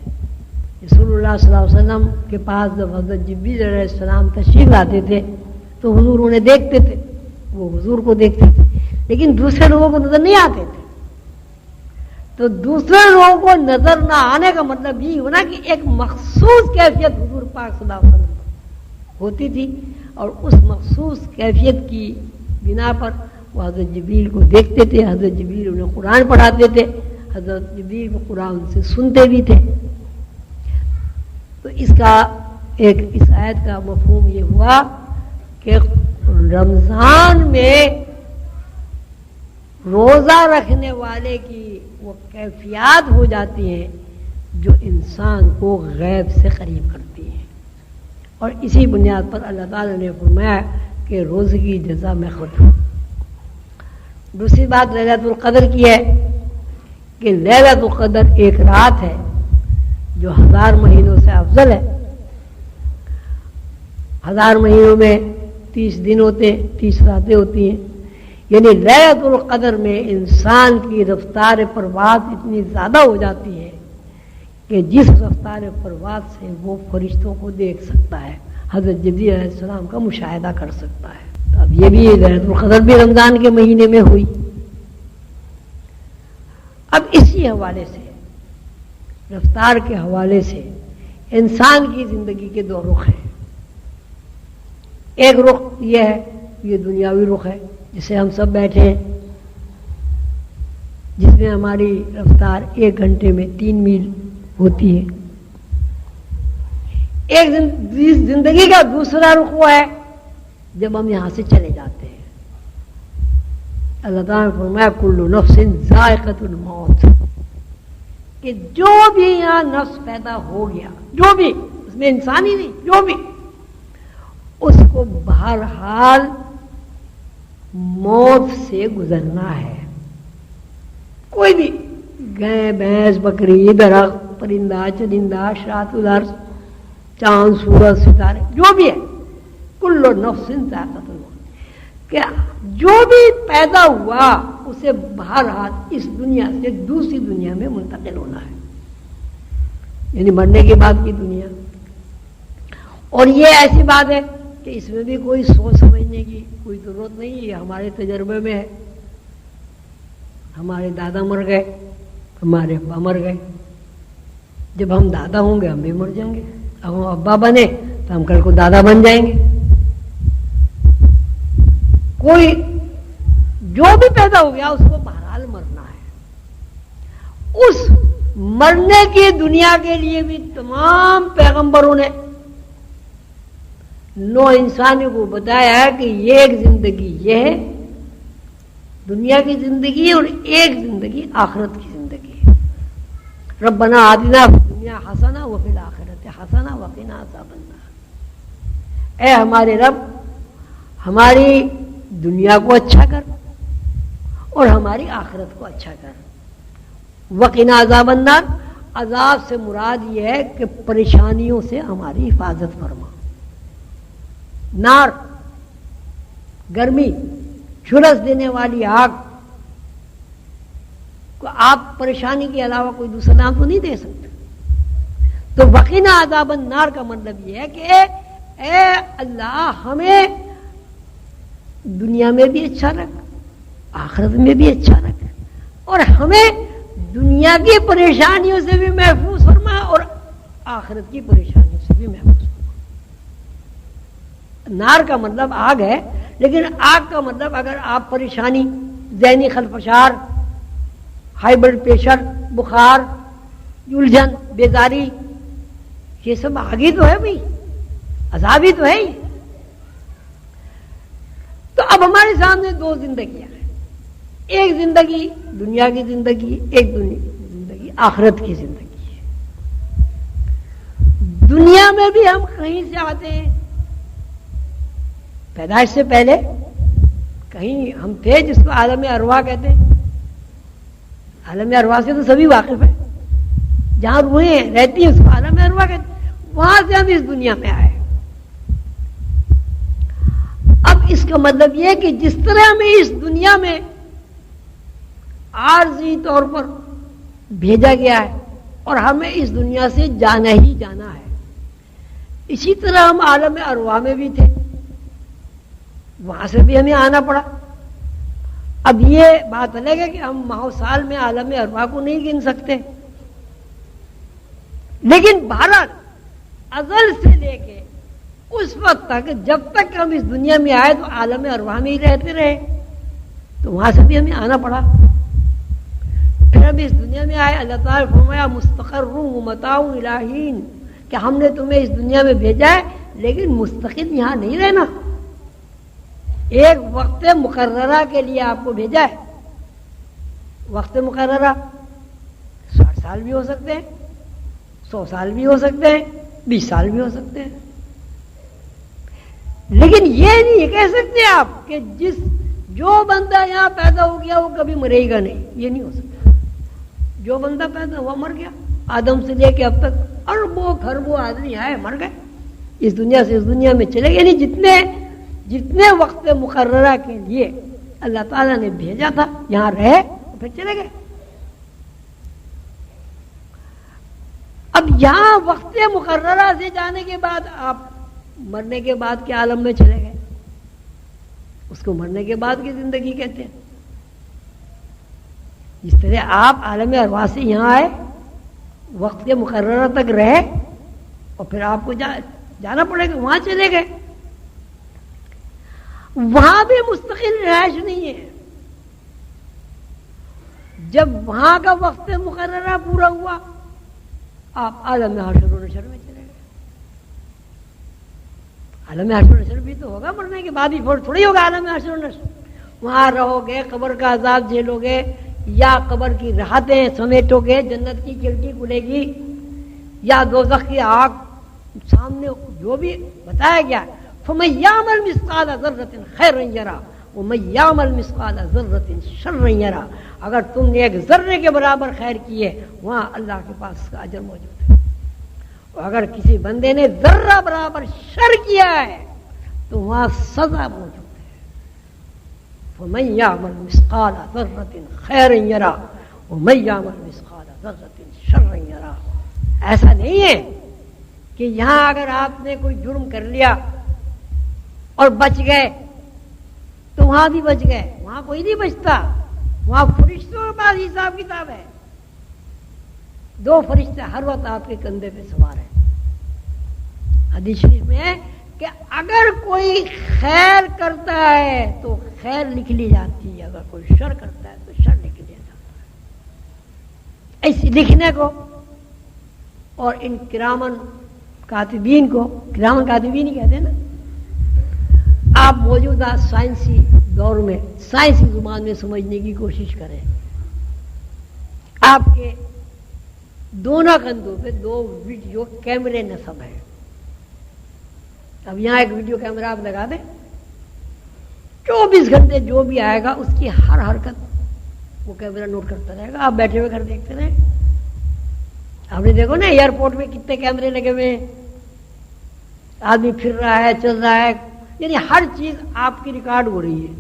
رسول اللہ صلی اللہ علیہ وسلم کے پاس جب حضرت جبریل علیہ السلام تشریف لاتے تھے تو حضور انہیں دیکھتے تھے، وہ حضور کو دیکھتے تھے، لیکن دوسرے لوگوں کو نظر نہیں آتے تھے۔ تو دوسرے لوگوں کو نظر نہ آنے کا مطلب یہ ہونا کہ ایک مخصوص کیفیت حضور پاک صلی اللہ علیہ وسلم ہوتی تھی، اور اس مخصوص کیفیت کی بنا پر وہ حضرت جبریل کو دیکھتے تھے، حضرت جبریل انہیں قرآن پڑھاتے تھے، حضرت جبریل کو قرآن سے سنتے بھی تھے۔ تو اس آیت کا مفہوم یہ ہوا کہ رمضان میں روزہ رکھنے والے کی وہ کیفیات ہو جاتی ہیں جو انسان کو غیب سے قریب کرتی ہیں، اور اسی بنیاد پر اللہ تعالیٰ نے فرمایا کہ روزے کی جزا میں خود ہوں۔ دوسری بات لیلۃ القدر کی ہے کہ لیلۃ القدر ایک رات ہے جو 1000 مہینوں سے افضل ہے۔ 1000 مہینوں میں 30 دن ہوتے ہیں، 30 راتیں ہوتی ہیں، یعنی لیلۃ القدر میں انسان کی رفتار پرواز اتنی زیادہ ہو جاتی ہے کہ جس رفتار پرواز سے وہ فرشتوں کو دیکھ سکتا ہے، حضرت جبریل علیہ السلام کا مشاہدہ کر سکتا ہے۔ تو اب یہ بھی لیلۃ القدر بھی رمضان کے مہینے میں ہوئی۔ اب اسی حوالے سے، رفتار کے حوالے سے، انسان کی زندگی کے 2 رخ ہیں۔ ایک رخ یہ ہے، یہ دنیاوی رخ ہے جسے ہم سب بیٹھے ہیں، جس میں ہماری رفتار 1 گھنٹے میں 3 میل ہوتی ہے۔ ایک زندگی کا دوسرا رخ وہ ہے جب ہم یہاں سے چلے جاتے ہیں۔ اللہ تعالیٰ نے فرمایا کل نفس ذائقۃ الموت، کہ جو بھی یہاں نفس پیدا ہو گیا، جو بھی اس میں انسان ہی نہیں، جو بھی، اس کو بہرحال موت سے گزرنا ہے۔ کوئی بھی گائے بھینس بکری درخت پرندہ چرندہ شاۃ الارض چاند سورج ستارے جو بھی ہے، کل نفس ذائقۃ الموت، کہ جو بھی پیدا ہوا اسے بہرحال اس دنیا سے دوسری دنیا میں منتقل ہونا ہے، یعنی مرنے کے بعد کی دنیا۔ اور یہ ایسی بات ہے کہ اس میں بھی کوئی سوچ سمجھنے کی کوئی ضرورت نہیں ہے، یہ ہمارے تجربے میں ہے۔ ہمارے دادا مر گئے، ہمارے ابا مر گئے، جب ہم دادا ہوں گے ہم بھی مر جائیں گے، اب ہم ابا بنے تو ہم کل کو دادا بن جائیں گے۔ کوئی جو بھی پیدا ہو گیا اس کو بہرحال مرنا ہے۔ اس مرنے کی دنیا کے لیے بھی تمام پیغمبروں نے نو انسانی کو بتایا ہے کہ یہ ایک زندگی یہ ہے دنیا کی زندگی، اور ایک زندگی آخرت کی زندگی ہے۔ ربنا آتنا فی الدنیا حسنہ وفی الآخرۃ حسنہ وقنا عذاب النار، اے ہمارے رب ہماری دنیا کو اچھا کر اور ہماری آخرت کو اچھا کر۔ وقنا عذاب النار، عذاب سے مراد یہ ہے کہ پریشانیوں سے ہماری حفاظت فرما۔ نار گرمی، جھلس دینے والی آگ کو آپ پریشانی کے علاوہ کوئی دوسرا نام تو نہیں دے سکتے۔ تو وقنا عذاب النار کا مطلب یہ ہے کہ اے اللہ ہمیں دنیا میں بھی اچھا رکھ آخرت میں بھی اچھا رکھ اور ہمیں دنیا کی پریشانیوں سے بھی محفوظ فرما اور آخرت کی پریشانیوں سے بھی محفوظ فرما. نار کا مطلب آگ ہے، لیکن آگ کا مطلب اگر آپ پریشانی، ذہنی خلفشار، ہائی بلڈ پریشر، بخار، الجھن، بیزاری، یہ سب آگ ہی تو ہے بھائی، عذاب ہی تو ہے. تو اب ہمارے سامنے دو زندگیاں ہیں، ایک زندگی دنیا کی زندگی، ایک زندگی آخرت کی زندگی. دنیا میں بھی ہم کہیں سے آتے ہیں، پیدائش سے پہلے کہیں ہم تھے جس کو عالم ارواح کہتے ہیں. عالم ارواح سے تو سبھی واقف ہیں، جہاں روحیں رہتی ہیں اس کو عالم ارواح کہتے ہیں. وہاں سے ہم اس دنیا میں آئے. اب اس کا مطلب یہ ہے کہ جس طرح ہمیں اس دنیا میں عارضی طور پر بھیجا گیا ہے اور ہمیں اس دنیا سے جانا ہی جانا ہے، اسی طرح ہم عالم ارواح میں بھی تھے، وہاں سے بھی ہمیں آنا پڑا. اب یہ بات الگ ہے کہ ہم ماہ سال میں عالم ارواح کو نہیں گن سکتے، لیکن بہرحال ازل سے لے کے اس وقت تک جب تک ہم اس دنیا میں آئے تو عالم ارواح میں ہی رہتے رہے، تو وہاں سے بھی ہمیں آنا پڑا. پھر ہم اس دنیا میں آئے، اللہ تعالیٰ نے فرمایا مستقر و متاع الی حین، کہ ہم نے تمہیں اس دنیا میں بھیجا ہے لیکن مستقل یہاں نہیں رہنا، ایک وقت مقررہ کے لیے آپ کو بھیجا ہے. وقت مقررہ 60 سال بھی ہو سکتے ہیں، 100 سال بھی ہو سکتے ہیں، 20 سال بھی ہو سکتے ہیں. لیکن یہ نہیں کہہ سکتے آپ کہ جو بندہ یہاں پیدا ہو گیا وہ کبھی مرے گا نہیں، یہ نہیں ہو سکتا. جو بندہ پیدا ہوا مر گیا، آدم سے لے کے اب تک اربوں خربوں آدمی آئے مر گئے، اس دنیا سے اس دنیا میں چلے گئے. یعنی جتنے وقت مقررہ کے لیے اللہ تعالیٰ نے بھیجا تھا یہاں رہے پھر چلے گئے. اب یہاں وقت مقررہ سے جانے کے بعد آپ مرنے کے بعد کے عالم میں چلے گئے، اس کو مرنے کے بعد کی زندگی کہتے ہیں. جس طرح آپ عالم ارواح سے یہاں آئے، وقت کے مقررہ تک رہے اور پھر آپ کو جانا پڑے گا، وہاں چلے گئے. وہاں بھی مستقل رہائش نہیں ہے. جب وہاں کا وقت مقررہ پورا ہوا آپ عالم حشر و نشر میں چلے گئے. عالم حشر و نشر بھی تو ہوگا، مرنے کے بعد ہی تھوڑی ہوگا عالم حشر و نشر. وہاں رہو گے، قبر کا عذاب جھیلو گے، یا قبر کی راحتیں سمیٹو گے، جنت کی کھڑکی کھلے گی، یا دوزخ کی آگ سامنے، جو بھی بتایا گیا. فَمَن يَعْمَلْ مِثْقَالَ ذَرَّةٍ خَيْرًا يَرَهُ وَمَن يَعْمَلْ مِثْقَالَ ذَرَّةٍ شَرًّا يَرَهُ. اگر تم نے ایک ذرے کے برابر خیر کیے وہاں اللہ کے پاس اس کا اجر موجود ہے، اور اگر کسی بندے نے ذرہ برابر شر کیا ہے تو وہاں سزا موجود ہے. فَمَن يَعْمَلْ مِثْقَالَ ذَرَّةٍ خَيْرًا يَرَهُ وَمَن يَعْمَلْ مِثْقَالَ ذَرَّةٍ شَرًّا يَرَهُ. ایسا نہیں ہے کہ یہاں اگر آپ نے کوئی جرم کر لیا اور بچ گئے تو وہاں بھی بچ گئے، وہاں کوئی نہیں بچتا. وہاں فرشتوں کے پاس حساب کتاب ہے. 2 فرشتے ہر وقت آپ کے کندھے پہ سوار ہیں. حدیث شریف میں ہے کہ اگر کوئی خیر کرتا ہے تو خیر لکھ لی جاتی ہے، اگر کوئی شر کرتا ہے تو شر لکھ لیا جاتا ہے. ایسے لکھنے کو اور ان کرامن کاتبین کو، کرامن کاتبین ہی کہتے ہیں نا. آپ موجودہ سائنسی دور میں سائنسی زبان میں سمجھنے کی کوشش کریں. آپ کے دونوں کندھوں پہ 2 ویڈیو کیمرے نصب ہیں. اب یہاں ایک ویڈیو کیمرہ آپ لگا دیں، 24 گھنٹے جو بھی آئے گا اس کی ہر حرکت وہ کیمرہ نوٹ کرتا رہے گا. آپ بیٹھے ہوئے گھر دیکھتے رہیں. آپ نے دیکھو نا ایئرپورٹ میں کتنے کیمرے لگے ہوئے ہیں، آدمی پھر رہا ہے، چل رہا ہے، یعنی ہر چیز آپ کی ریکارڈ ہو رہی ہے.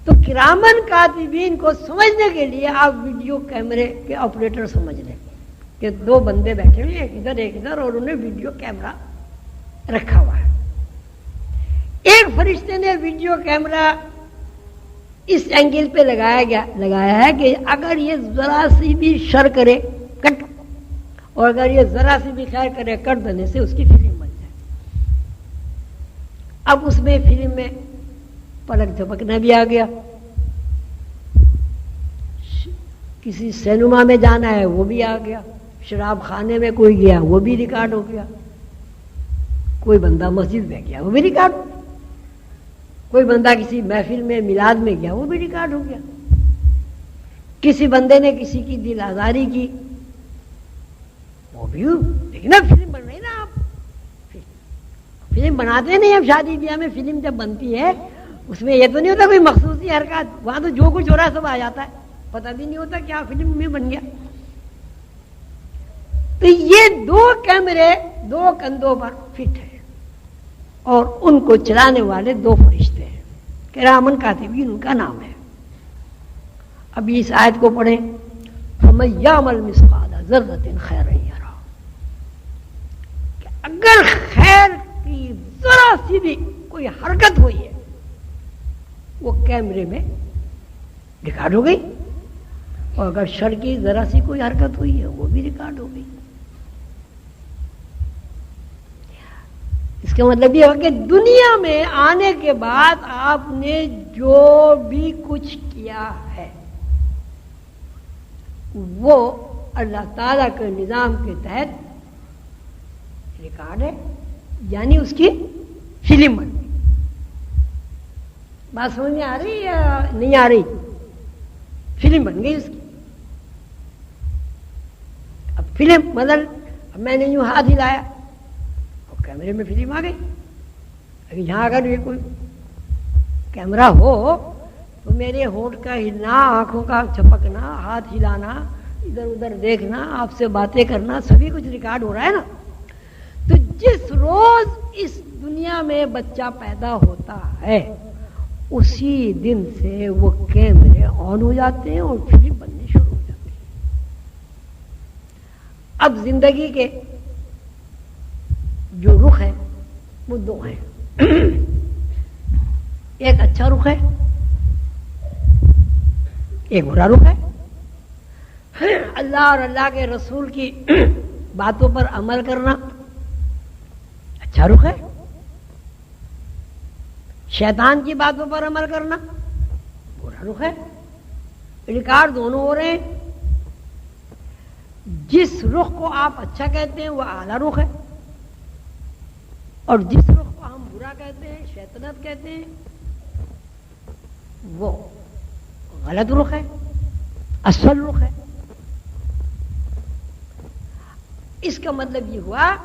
تو کرامن کاتبین کو سمجھنے کے لیے آپ ویڈیو کیمرے کے آپریٹر سمجھ لیں کہ 2 بندے بیٹھے ہوئے، ایک ادھر اور انہیں ویڈیو کیمرہ رکھا ہوا ہے. ایک فرشتے نے ویڈیو کیمرہ اس اینگل پہ لگایا ہے کہ اگر یہ ذرا سی بھی شر کرے کٹ، اور اگر یہ ذرا سی بھی خیر کرے کٹ دینے سے اس کی فلم بن جائے۔ اب اس میں فلم میں پلک جھپکنا بھی آ گیا، کسی سینما میں جانا ہے وہ بھی آ گیا، شراب خانے میں کوئی گیا وہ بھی ریکارڈ ہو گیا، کوئی بندہ مسجد میں گیا وہ بھی ریکارڈ، کوئی بندہ کسی محفل میں میلاد میں گیا وہ بھی ریکارڈ ہو گیا، کسی بندے نے کسی کی دل آزاری کی وہ بھی، لیکن اب فلم بن رہی نا، آپ فلم بناتے نہیں، اب شادی بیاہ میں فلم جب بنتی ہے اس میں یہ تو نہیں ہوتا کوئی مخصوصی حرکات، وہاں تو جو کچھ ہو رہا ہے سب آ جاتا ہے، پتہ بھی نہیں ہوتا کیا فلم میں بن گیا۔ تو یہ دو کیمرے دو کندھوں پر فٹ ہے اور ان کو چلانے والے دو فرشتے ہیں، کرامن کاتبین ان کا نام ہے۔ اب اس آیت کو پڑھیں، فَمَن يَعْمَلْ مِثْقَالَ ذَرَّةٍ خَيْرًا يَرَهُ، کہ اگر خیر کی ذرا سی بھی کوئی حرکت ہوئی ہے وہ کیمرے میں ریکارڈ ہو گئی، اور اگر شر کی ذرا سی کوئی حرکت ہوئی ہے وہ بھی ریکارڈ ہو گئی۔ اس کا مطلب یہ ہو کہ دنیا میں آنے کے بعد آپ نے جو بھی کچھ کیا ہے وہ اللہ تعالیٰ کے نظام کے تحت ریکارڈ ہے، یعنی اس کی فلم بن گئی۔ بات سمجھ میں آ رہی یا نہیں آ رہی؟ فلم بن گئی اس کی۔ اب فلم مطلب اب میں نے یوں ہاتھ ہلایا اور کیمرے میں فلم آ گئی۔ یہاں اگر یہ کوئی کیمرہ ہو تو میرے ہونٹ کا ہلنا، آنکھوں کا چپکنا، ہاتھ ہلانا، ادھر ادھر دیکھنا، آپ سے باتیں کرنا، سبھی کچھ ریکارڈ ہو رہا ہے نا۔ تو جس روز اس دنیا میں بچہ پیدا ہوتا ہے اسی دن سے وہ کیمرے آن ہو جاتے ہیں اور فلم بننے شروع ہو جاتی ہے۔ اب زندگی کے جو رخ ہیں وہ دو ہیں، ایک اچھا رخ ہے، ایک برا رخ ہے۔ اللہ اور اللہ کے رسول کی باتوں پر عمل کرنا اچھا رخ ہے، شیطان کی باتوں پر عمل کرنا برا رخ ہے۔ ریکارڈ دونوں ہو رہے ہیں۔ جس رخ کو آپ اچھا کہتے ہیں وہ اعلیٰ رخ ہے، اور جس رخ کو ہم برا کہتے ہیں، شیطنت کہتے ہیں، وہ غلط رخ ہے، اصل رخ ہے۔ اس کا مطلب یہ ہوا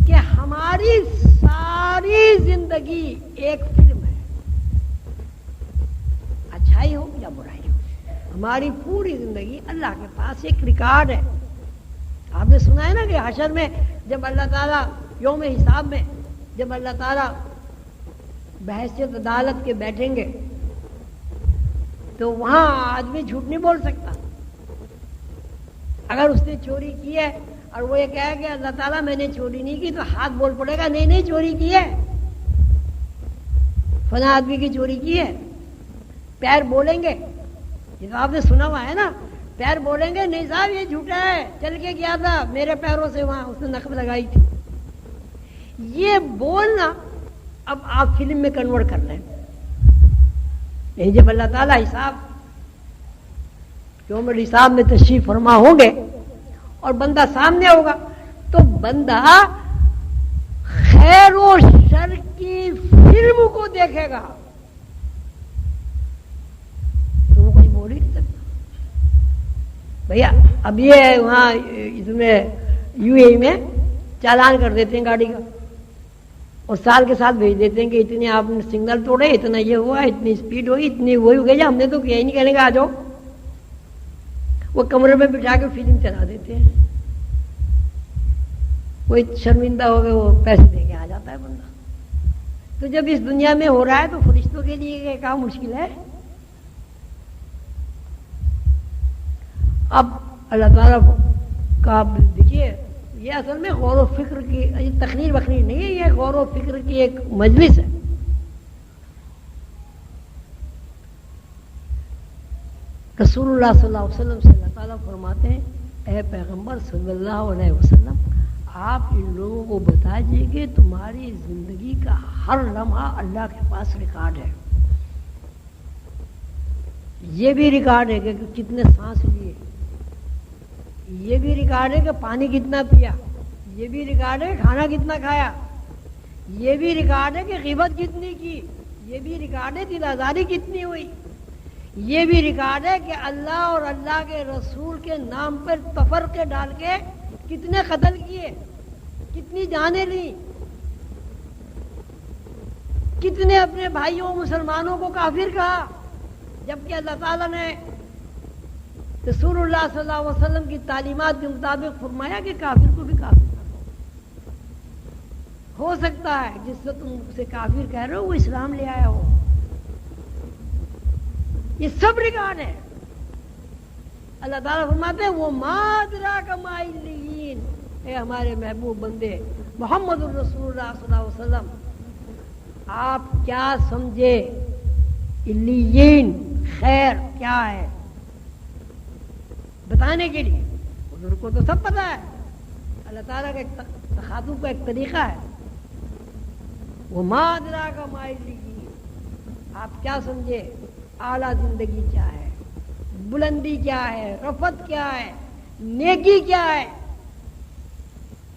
کہ ہماری ساری زندگی ایک فلم ہے، اچھائی ہو یا برائی ہو، ہماری پوری زندگی اللہ کے پاس ایک ریکارڈ ہے۔ آپ نے سنا ہے نا کہ حشر میں جب اللہ تعالیٰ یوم حساب میں جب اللہ تعالیٰ بحیثیت عدالت کے بیٹھیں گے تو وہاں آدمی جھوٹ نہیں بول سکتا۔ اگر اس نے چوری کی ہے اور وہ یہ کہے کہ اللہ تعالیٰ میں نے چوری نہیں کی، تو ہاتھ بول پڑے گا نہیں چوری کی ہے، فلاں آدمی کی چوری کی ہے۔ پیر بولیں گے، یہ تو آپ نے سنا ہوا ہے نا، پیر بولیں گے نہیں صاحب یہ جھوٹا ہے، چل کے گیا تھا میرے پیروں سے، وہاں اس نے نقب لگائی تھی۔ یہ بولنا اب آپ فلم میں کنورٹ کر لیں، نہیں جب اللہ تعالیٰ یوم الحساب میں تشریف فرما ہوں گے اور بندہ سامنے ہوگا تو بندہ خیر و شر کی فلم کو دیکھے گا، تو وہ کوئی بول ہی نہیں سکتا۔ بھیا اب یہ وہاں اس میں UAE میں چالان کر دیتے ہیں گاڑی کا، اور سال کے ساتھ بھیج دیتے ہیں کہ اتنے آپ نے سگنل توڑے، اتنا یہ ہوا، اتنی اسپیڈ ہوئی، اتنی وہی ہو گئی، ہم نے تو کیا ہی نہیں، کہنے کا آ جاؤ۔ وہ کمرے میں بٹھا کے فلم چلا دیتے ہیں، کوئی شرمندہ ہو گئے وہ پیسے دے کے آ جاتا ہے بندہ۔ تو جب اس دنیا میں ہو رہا ہے تو فرشتوں کے لیے یہ کام مشکل ہے۔ اب اللہ تعالیٰ کا دیکھیے، یہ اصل میں غور و فکر کی تقریر وقریر نہیں ہے، یہ غور و فکر کی ایک مجلس ہے۔ رسول اللہ صلی اللہ علیہ وسلم سے اللہ تعالیٰ فرماتے ہیں اے پیغمبر صلی اللہ علیہ وسلم آپ ان لوگوں کو بتا دیجیے کہ تمہاری زندگی کا ہر لمحہ اللہ کے پاس ریکارڈ ہے. یہ بھی ریکارڈ ہے کہ کتنے سانس لیے، یہ بھی ریکارڈ ہے کہ پانی کتنا پیا، یہ بھی ریکارڈ ہے کہ کھانا کتنا کھایا، یہ بھی ریکارڈ ہے کہ غیبت کتنی کی، یہ بھی ریکارڈ ہے دل آزاری کتنی ہوئی، یہ بھی ریکارڈ ہے کہ اللہ اور اللہ کے رسول کے نام پر تفرقے ڈال کے کتنے قتل کیے، کتنی جانیں لی، کتنے اپنے بھائیوں مسلمانوں کو کافر کہا، جبکہ اللہ تعالیٰ نے رسول اللہ صلی اللہ علیہ وسلم کی تعلیمات کے مطابق فرمایا کہ کافر کو بھی کافر کرو. ہو سکتا ہے جس سے تم اسے کافر کہہ رہے ہو وہ اسلام لے آیا ہو. یہ سب ریکارڈ ہے. اللہ تعالیٰ فرماتے ہیں وہ مادرا کا مائلین، اے ہمارے محبوب بندے محمد الرسول اللہ صلی اللہ علیہ وسلم آپ کیا سمجھے علیین خیر کیا ہے بتانے کے لیے. حضور کو تو سب پتا ہے. اللہ تعالیٰ کا ایک تخاطب کا ایک طریقہ ہے. وہ مادرا کا مائلین، آپ کیا سمجھے اعلیٰ زندگی کیا ہے، بلندی کیا ہے، رفعت کیا ہے، نیکی کیا ہے،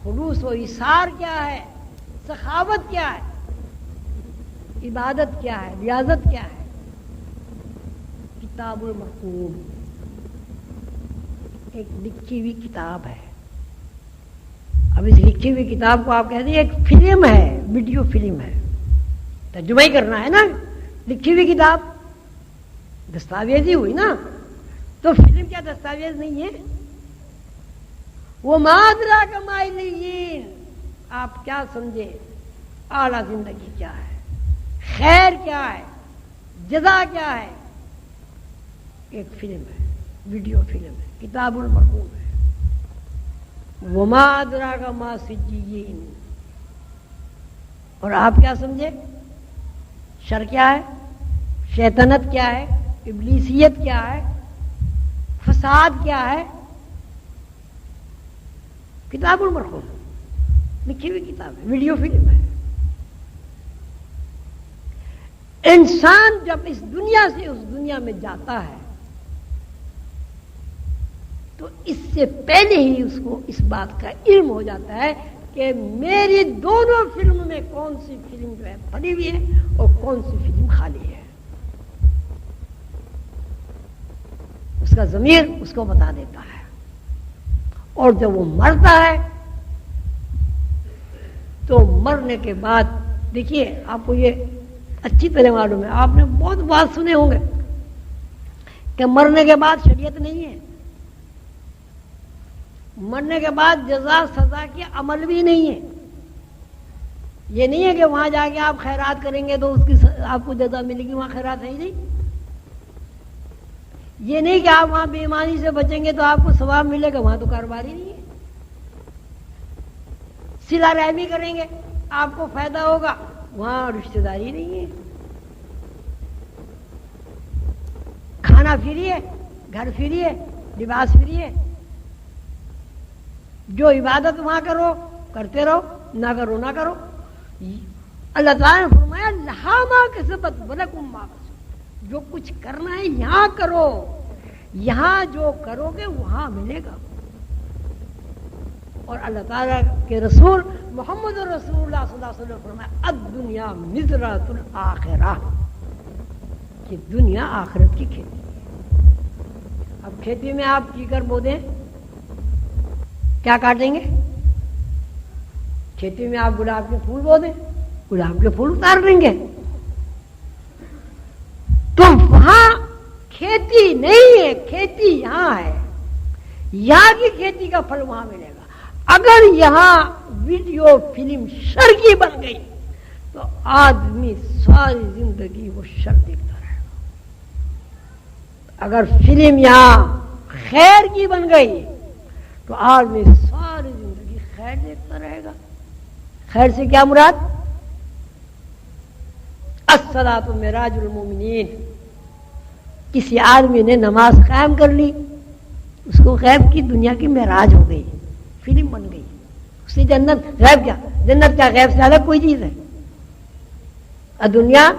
خلوص و ایثار کیا ہے، سخاوت کیا ہے، عبادت کیا ہے، ریاضت کیا ہے. کتاب المرقوم ایک لکھی ہوئی کتاب ہے. اب اس لکھی ہوئی کتاب کو آپ کہتے ہیں ایک فلم ہے، ویڈیو فلم ہے. ترجمہ ہی کرنا ہے نا. لکھی ہوئی کتاب دستاویز ہی ہوئی نا، تو فلم کیا دستاویز نہیں ہے؟ وہ مادرا کا مائلین، آپ کیا سمجھے اعلیٰ زندگی کیا ہے، خیر کیا ہے، جزا کیا ہے. ایک فلم ہے، ویڈیو فلم ہے، کتاب المرقوم ہے. وما ادراک ما سجین، اور آپ کیا سمجھے شر کیا ہے، شیطنت کیا ہے، ابلیسیت کیا ہے، فساد کیا ہے. کتاب المرقوم لکھی ہوئی کتاب ہے، ویڈیو فلم ہے. انسان جب اس دنیا سے اس دنیا میں جاتا ہے تو اس سے پہلے ہی اس کو اس بات کا علم ہو جاتا ہے کہ میری دونوں فلم میں کون سی فلم جو ہے بھری ہوئی ہے اور کون سی فلم خالی ہے. اس کا ضمیر اس کو بتا دیتا ہے. اور جب وہ مرتا ہے تو مرنے کے بعد دیکھیے آپ کو یہ اچھی طرح معلوم ہے، آپ نے بہت بات سنے ہوں گے کہ مرنے کے بعد شریعت نہیں ہے، مرنے کے بعد جزا سزا کے عمل بھی نہیں ہے. یہ نہیں ہے کہ وہاں جا کے آپ خیرات کریں گے تو اس کی آپ کو جزا ملے گی، وہاں خیرات ہے ہی نہیں. یہ نہیں کہ آپ وہاں بے ایمانی سے بچیں گے تو آپ کو ثواب ملے گا، وہاں تو کاروبار ہی نہیں ہے. صلہ رحمی کریں گے آپ کو فائدہ ہوگا، وہاں رشتہ داری نہیں ہے. کھانا فری ہے، گھر فری ہے، لباس فری ہے. جو عبادت وہاں کرو کرتے رہو، نہ کرو نہ کرو. اللہ تعالیٰ نے فرمایا لہا ما کسبت ولکم ما کسبتم، جو کچھ کرنا ہے یہاں کرو، یہاں جو کرو گے وہاں ملے گا. اور اللہ تعالیٰ کے رسول محمد رسول اللہ صلی اللہ علیہ وسلم فرمایا الدنیا مزرعۃ الآخرہ، کہ دنیا آخرت کی کھیتی ہے. اب کھیتی میں آپ کیکر بو دیں کیا کاٹیں گے؟ کھیتی میں آپ گلاب کے پھول بو دیں، گلاب کے پھول اتار دیں گے. تو وہاں کھیتی نہیں ہے، کھیتی یہاں ہے. یہاں کی کھیتی کا پھل وہاں ملے گا. اگر یہاں ویڈیو فلم شر کی بن گئی تو آدمی ساری زندگی وہ شر دیکھتا رہے گا. اگر فلم یہاں خیر کی بن گئی تو آدمی ساری زندگی خیر دیکھتا رہے گا. خیر سے کیا مراد؟ الصلاۃ معراج المومنین، کسی آدمی نے نماز قائم کر لی، اس کو غیب کی دنیا کی معراج ہو گئی، فلم بن گئی، اس سے جنت غیب کیا، جنت کیا غیب سے الگ کوئی چیز ہے؟ دنیا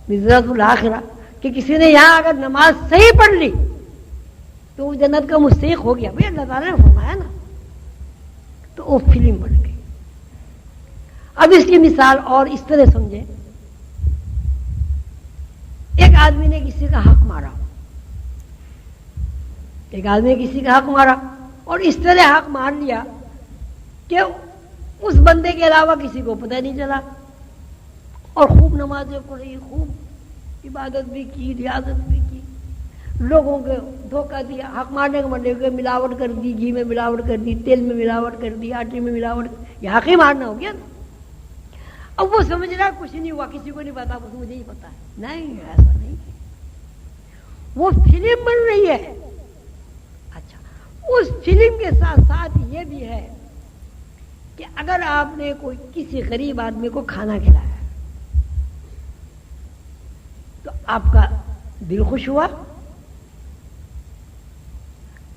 مزرعۃ الآخرہ کہ کسی نے یہاں اگر نماز صحیح پڑھ لی تو وہ جنت کا مستحق ہو گیا، بھائی اللہ تعالیٰ نے فرمایا نا، تو وہ فلم بن گئی۔ اب اس کی مثال اور اس طرح سمجھیں، ایک آدمی نے کسی کا حق مارا، ایک آدمی نے کسی کا حق مارا اور اس طرح حق مار لیا کہ اس بندے کے علاوہ کسی کو پتہ نہیں چلا، اور خوب نمازیں پڑھی، خوب عبادت بھی کی، ریاضت بھی کی، لوگوں کو دھوکہ دیا، حق مارنے کے مرنے کے ملاوٹ کر دی، گھی میں ملاوٹ کر دی، تیل میں ملاوٹ کر دی، آٹے میں ملاوٹ، یہ حق ہی مارنا ہو گیا نا۔ اب وہ سمجھ رہا کچھ نہیں ہوا، کسی کو نہیں پتا، بس مجھے ہی پتا ہے۔ نہیں، ایسا نہیں، وہ فلم بن رہی ہے۔ اچھا، اس فلم کے ساتھ ساتھ یہ بھی ہے کہ اگر آپ نے کوئی کسی غریب آدمی کو کھانا کھلایا تو آپ کا دل خوش ہوا،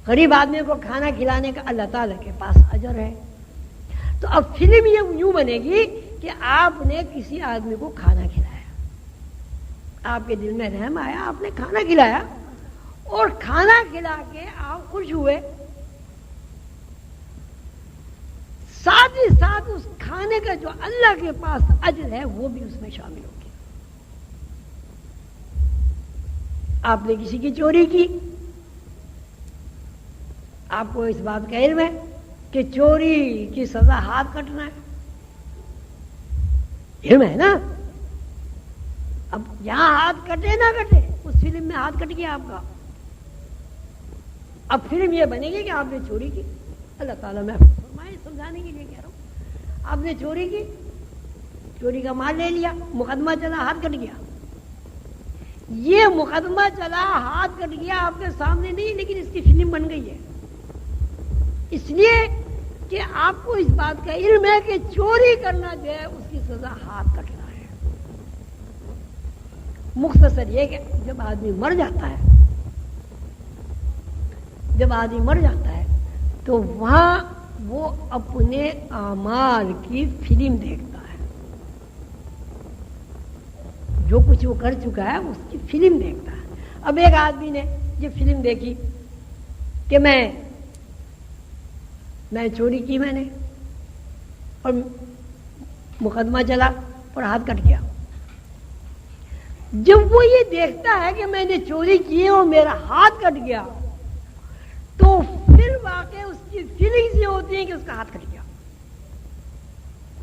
غریب آدمی کو کھانا کھلانے کا اللہ تعالیٰ کے پاس اجر ہے۔ تو اب فلم یہ یوں بنے گی کہ آپ نے کسی آدمی کو کھانا کھلایا، آپ کے دل میں رحم آیا، آپ نے کھانا کھلایا، اور کھانا کھلا کے آپ خوش ہوئے، ساتھ ہی ساتھ اس کھانے کا جو اللہ کے پاس اجر ہے وہ بھی اس میں شامل ہو گیا۔ آپ نے کسی کی چوری کی، آپ کو اس بات کا علم ہے کہ چوری کی سزا ہاتھ کٹنا ہے، علم ہے نا؟ اب یہاں ہاتھ کٹے نہ کٹے، اس فلم میں ہاتھ کٹ گیا آپ کا، اب فلم یہ بنے گی کہ آپ نے چوری کی۔ اللہ تعالیٰ میں فرمائے سمجھانے کے لیے کہہ رہا ہوں، آپ نے چوری کی، چوری کا مال لے لیا، مقدمہ چلا، ہاتھ کٹ گیا۔ یہ مقدمہ چلا، ہاتھ کٹ گیا آپ کے سامنے نہیں، لیکن اس کی فلم بن گئی ہے، اس لیے کہ آپ کو اس بات کا علم ہے کہ چوری کرنا جو ہے اس کی سزا ہاتھ کٹنا ہے۔ مختصر یہ کہ جب آدمی مر جاتا ہے، جب آدمی مر جاتا ہے تو وہاں وہ اپنے اعمال کی فلم دیکھتا ہے، جو کچھ وہ کر چکا ہے اس کی فلم دیکھتا ہے۔ اب ایک آدمی نے یہ فلم دیکھی کہ میں چوری کی، میں نے، اور مقدمہ چلا اور ہاتھ کٹ گیا۔ جب وہ یہ دیکھتا ہے کہ میں نے چوری کی اور میرا ہاتھ کٹ گیا تو پھر واقع اس کی فیلنگز یہ ہوتی ہیں کہ اس کا ہاتھ کٹ گیا۔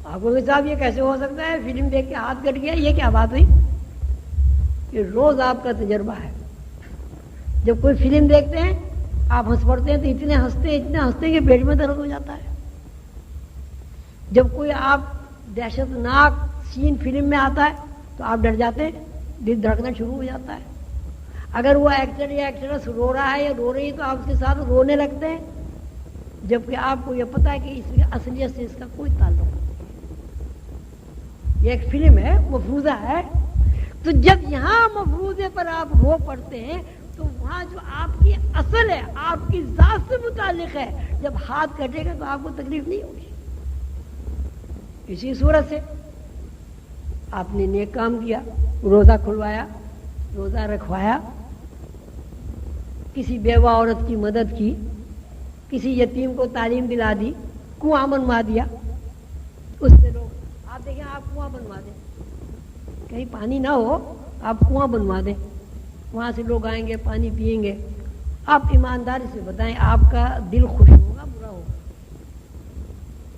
آپ کو صاحب یہ کیسے ہو سکتا ہے، فلم دیکھ کے ہاتھ کٹ گیا، یہ کیا بات ہوئی؟ یہ روز آپ کا تجربہ ہے، جب کوئی فلم دیکھتے ہیں آپ ہنس پڑتے ہیں تو اتنے ہنستے کہ پیٹ میں درد ہو جاتا ہے۔ جب کوئی آپ دہشت ناک سین فلم میں آتا ہے تو آپ ڈر جاتے ہیں، دل دھڑکنا شروع ہو جاتا ہے۔ اگر وہ ایکٹر یا ایکٹریس رو رہا ہے یا رو رہی ہے تو آپ اس کے ساتھ رونے لگتے ہیں، جبکہ آپ کو یہ پتا ہے کہ اس کی اصلیت سے اس کا کوئی تعلق نہیں۔ یہ ایک فلم ہے، مفروضہ ہے، تو جب یہاں مفروضے پر آپ رو پڑتے ہیں تو وہاں جو آپ کی اصل ہے، آپ کی ذات سے متعلق ہے، جب ہاتھ کٹے گا تو آپ کو تکلیف نہیں ہوگی۔ اسی صورت سے آپ نے نیک کام کیا، روزہ کھلوایا، روزہ رکھوایا، کسی بیوہ عورت کی مدد کی، کسی یتیم کو تعلیم دلا دی، کنواں بنوا دیا، اس سے لوگ آپ دیکھیں، آپ کنواں بنوا دیں، کہیں پانی نہ ہو آپ کنواں بنوا دیں، وہاں سے لوگ آئیں گے، پانی پئیں گے۔ آپ ایمانداری سے بتائیں، آپ کا دل خوش ہوگا برا ہوگا؟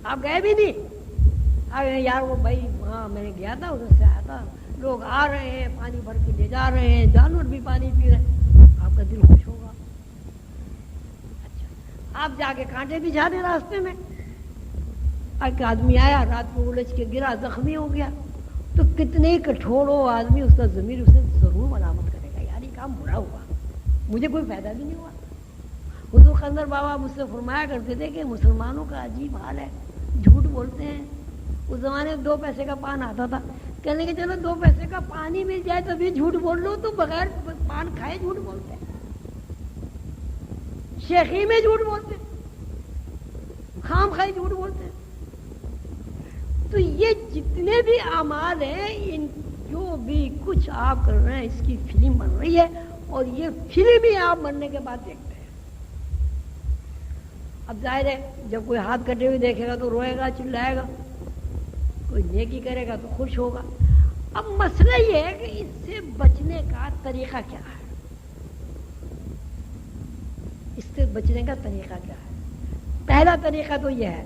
آپ گئے بھی نہیں، یار وہ بھائی وہاں میں نے گیا تھا، ادھر سے آیا تھا، لوگ آ رہے ہیں، پانی بھر کے لے جا رہے ہیں، جانور بھی پانی پی رہے ہیں، آپ کا دل خوش ہوگا؟ اچھا، آپ جا کے کانٹے بھی جا دیں راستے میں، ایک آدمی آیا رات کو الجھ کے گرا، زخمی ہو گیا، تو کتنے کٹھور ہو آدمی، اس کا ضمیر اسے ضرور ملامت کرے گا، یار یہ کام برا ہوا، مجھے کوئی فائدہ بھی نہیں ہوا۔ حضور خنزر بابا مجھ سے فرمایا کرتے تھے کہ مسلمانوں کا عجیب حال ہے، جھوٹ بولتے ہیں۔ اس زمانے میں 2 پیسے کا پان آتا تھا، کہنے کہ چلو 2 پیسے کا پانی مل جائے تو بھی جھوٹ بول لو، تو بغیر پان کھائے جھوٹ بولتے ہیں، شیخی میں جھوٹ بولتے ہیں، خام خائی جھوٹ بولتے ہیں. تو یہ جتنے بھی اعمال ہیں، ان جو بھی کچھ آپ کر رہے ہیں اس کی فلم بن رہی ہے، اور یہ فلم ہی آپ مرنے کے بعد دیکھتے ہیں. اب ظاہر ہے جب کوئی ہاتھ کٹے ہوئے دیکھے گا تو روئے گا، چلائے گا، کوئی نیکی کرے گا تو خوش ہوگا. اب مسئلہ یہ ہے کہ اس سے بچنے کا طریقہ کیا ہے، اس سے بچنے کا طریقہ کیا ہے. پہلا طریقہ تو یہ ہے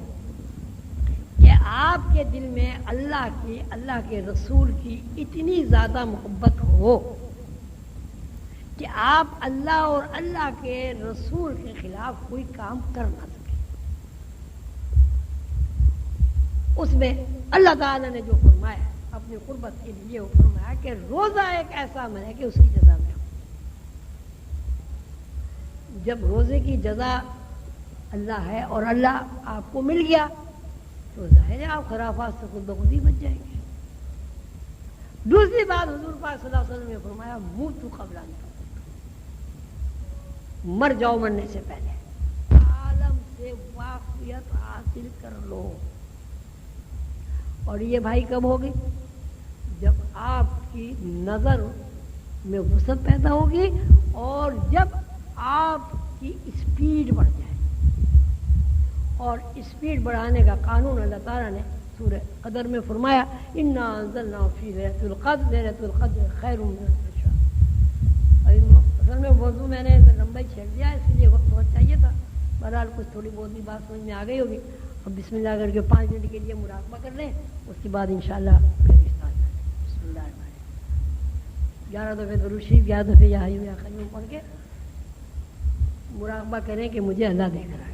کہ آپ کے دل میں اللہ کے رسول کی اتنی زیادہ محبت ہو کہ آپ اللہ اور اللہ کے رسول کے خلاف کوئی کام کر نہ سکیں. اس میں اللہ تعالیٰ نے جو فرمایا اپنی قربت کے لیے، وہ فرمایا کہ روزہ ایک ایسا عمل ہے کہ اس کی جزا میں ہو. جب روزے کی جزا اللہ ہے اور اللہ آپ کو مل گیا تو ظاہر ہے آپ خرافات سے خود بخود ہی بچ جائیں گے. دوسری بات حضور پاک صلی اللہ علیہ وسلم نے فرمایا موتوا قبل ان تموتوا، مر جاؤ مرنے سے پہلے عالم سے واقفیت حاصل کر لو. اور یہ بھائی کب ہوگی؟ جب آپ کی نظر میں وسعت پیدا ہوگی اور جب آپ کی اسپیڈ بڑھ جائے. اور اسپیڈ بڑھانے کا قانون اللہ تعالیٰ نے سورہ قدر میں فرمایا انا انزلنا فی لیلۃ القدر، لیلۃ القدر خیر من الف شہر. اصل میں موضوع میں نے لمبا چھیڑ دیا، اس لیے وقت بہت چاہیے تھا. بہرحال کچھ تھوڑی بہت بھی بات سمجھ میں آ گئی ہوگی. اب بسم اللہ کر کے 5 منٹ کے لیے مراقبہ کر لیں، اس کے بعد انشاءاللہ پھر اسٹارٹ کریں. بسم اللہ الرحمن الرحیم. 11 دفعے درود شریف، 11 دفعے یا حی یا قیوم پڑھ کے مراقبہ کریں کہ مجھے اللہ دیکھ رہا ہے.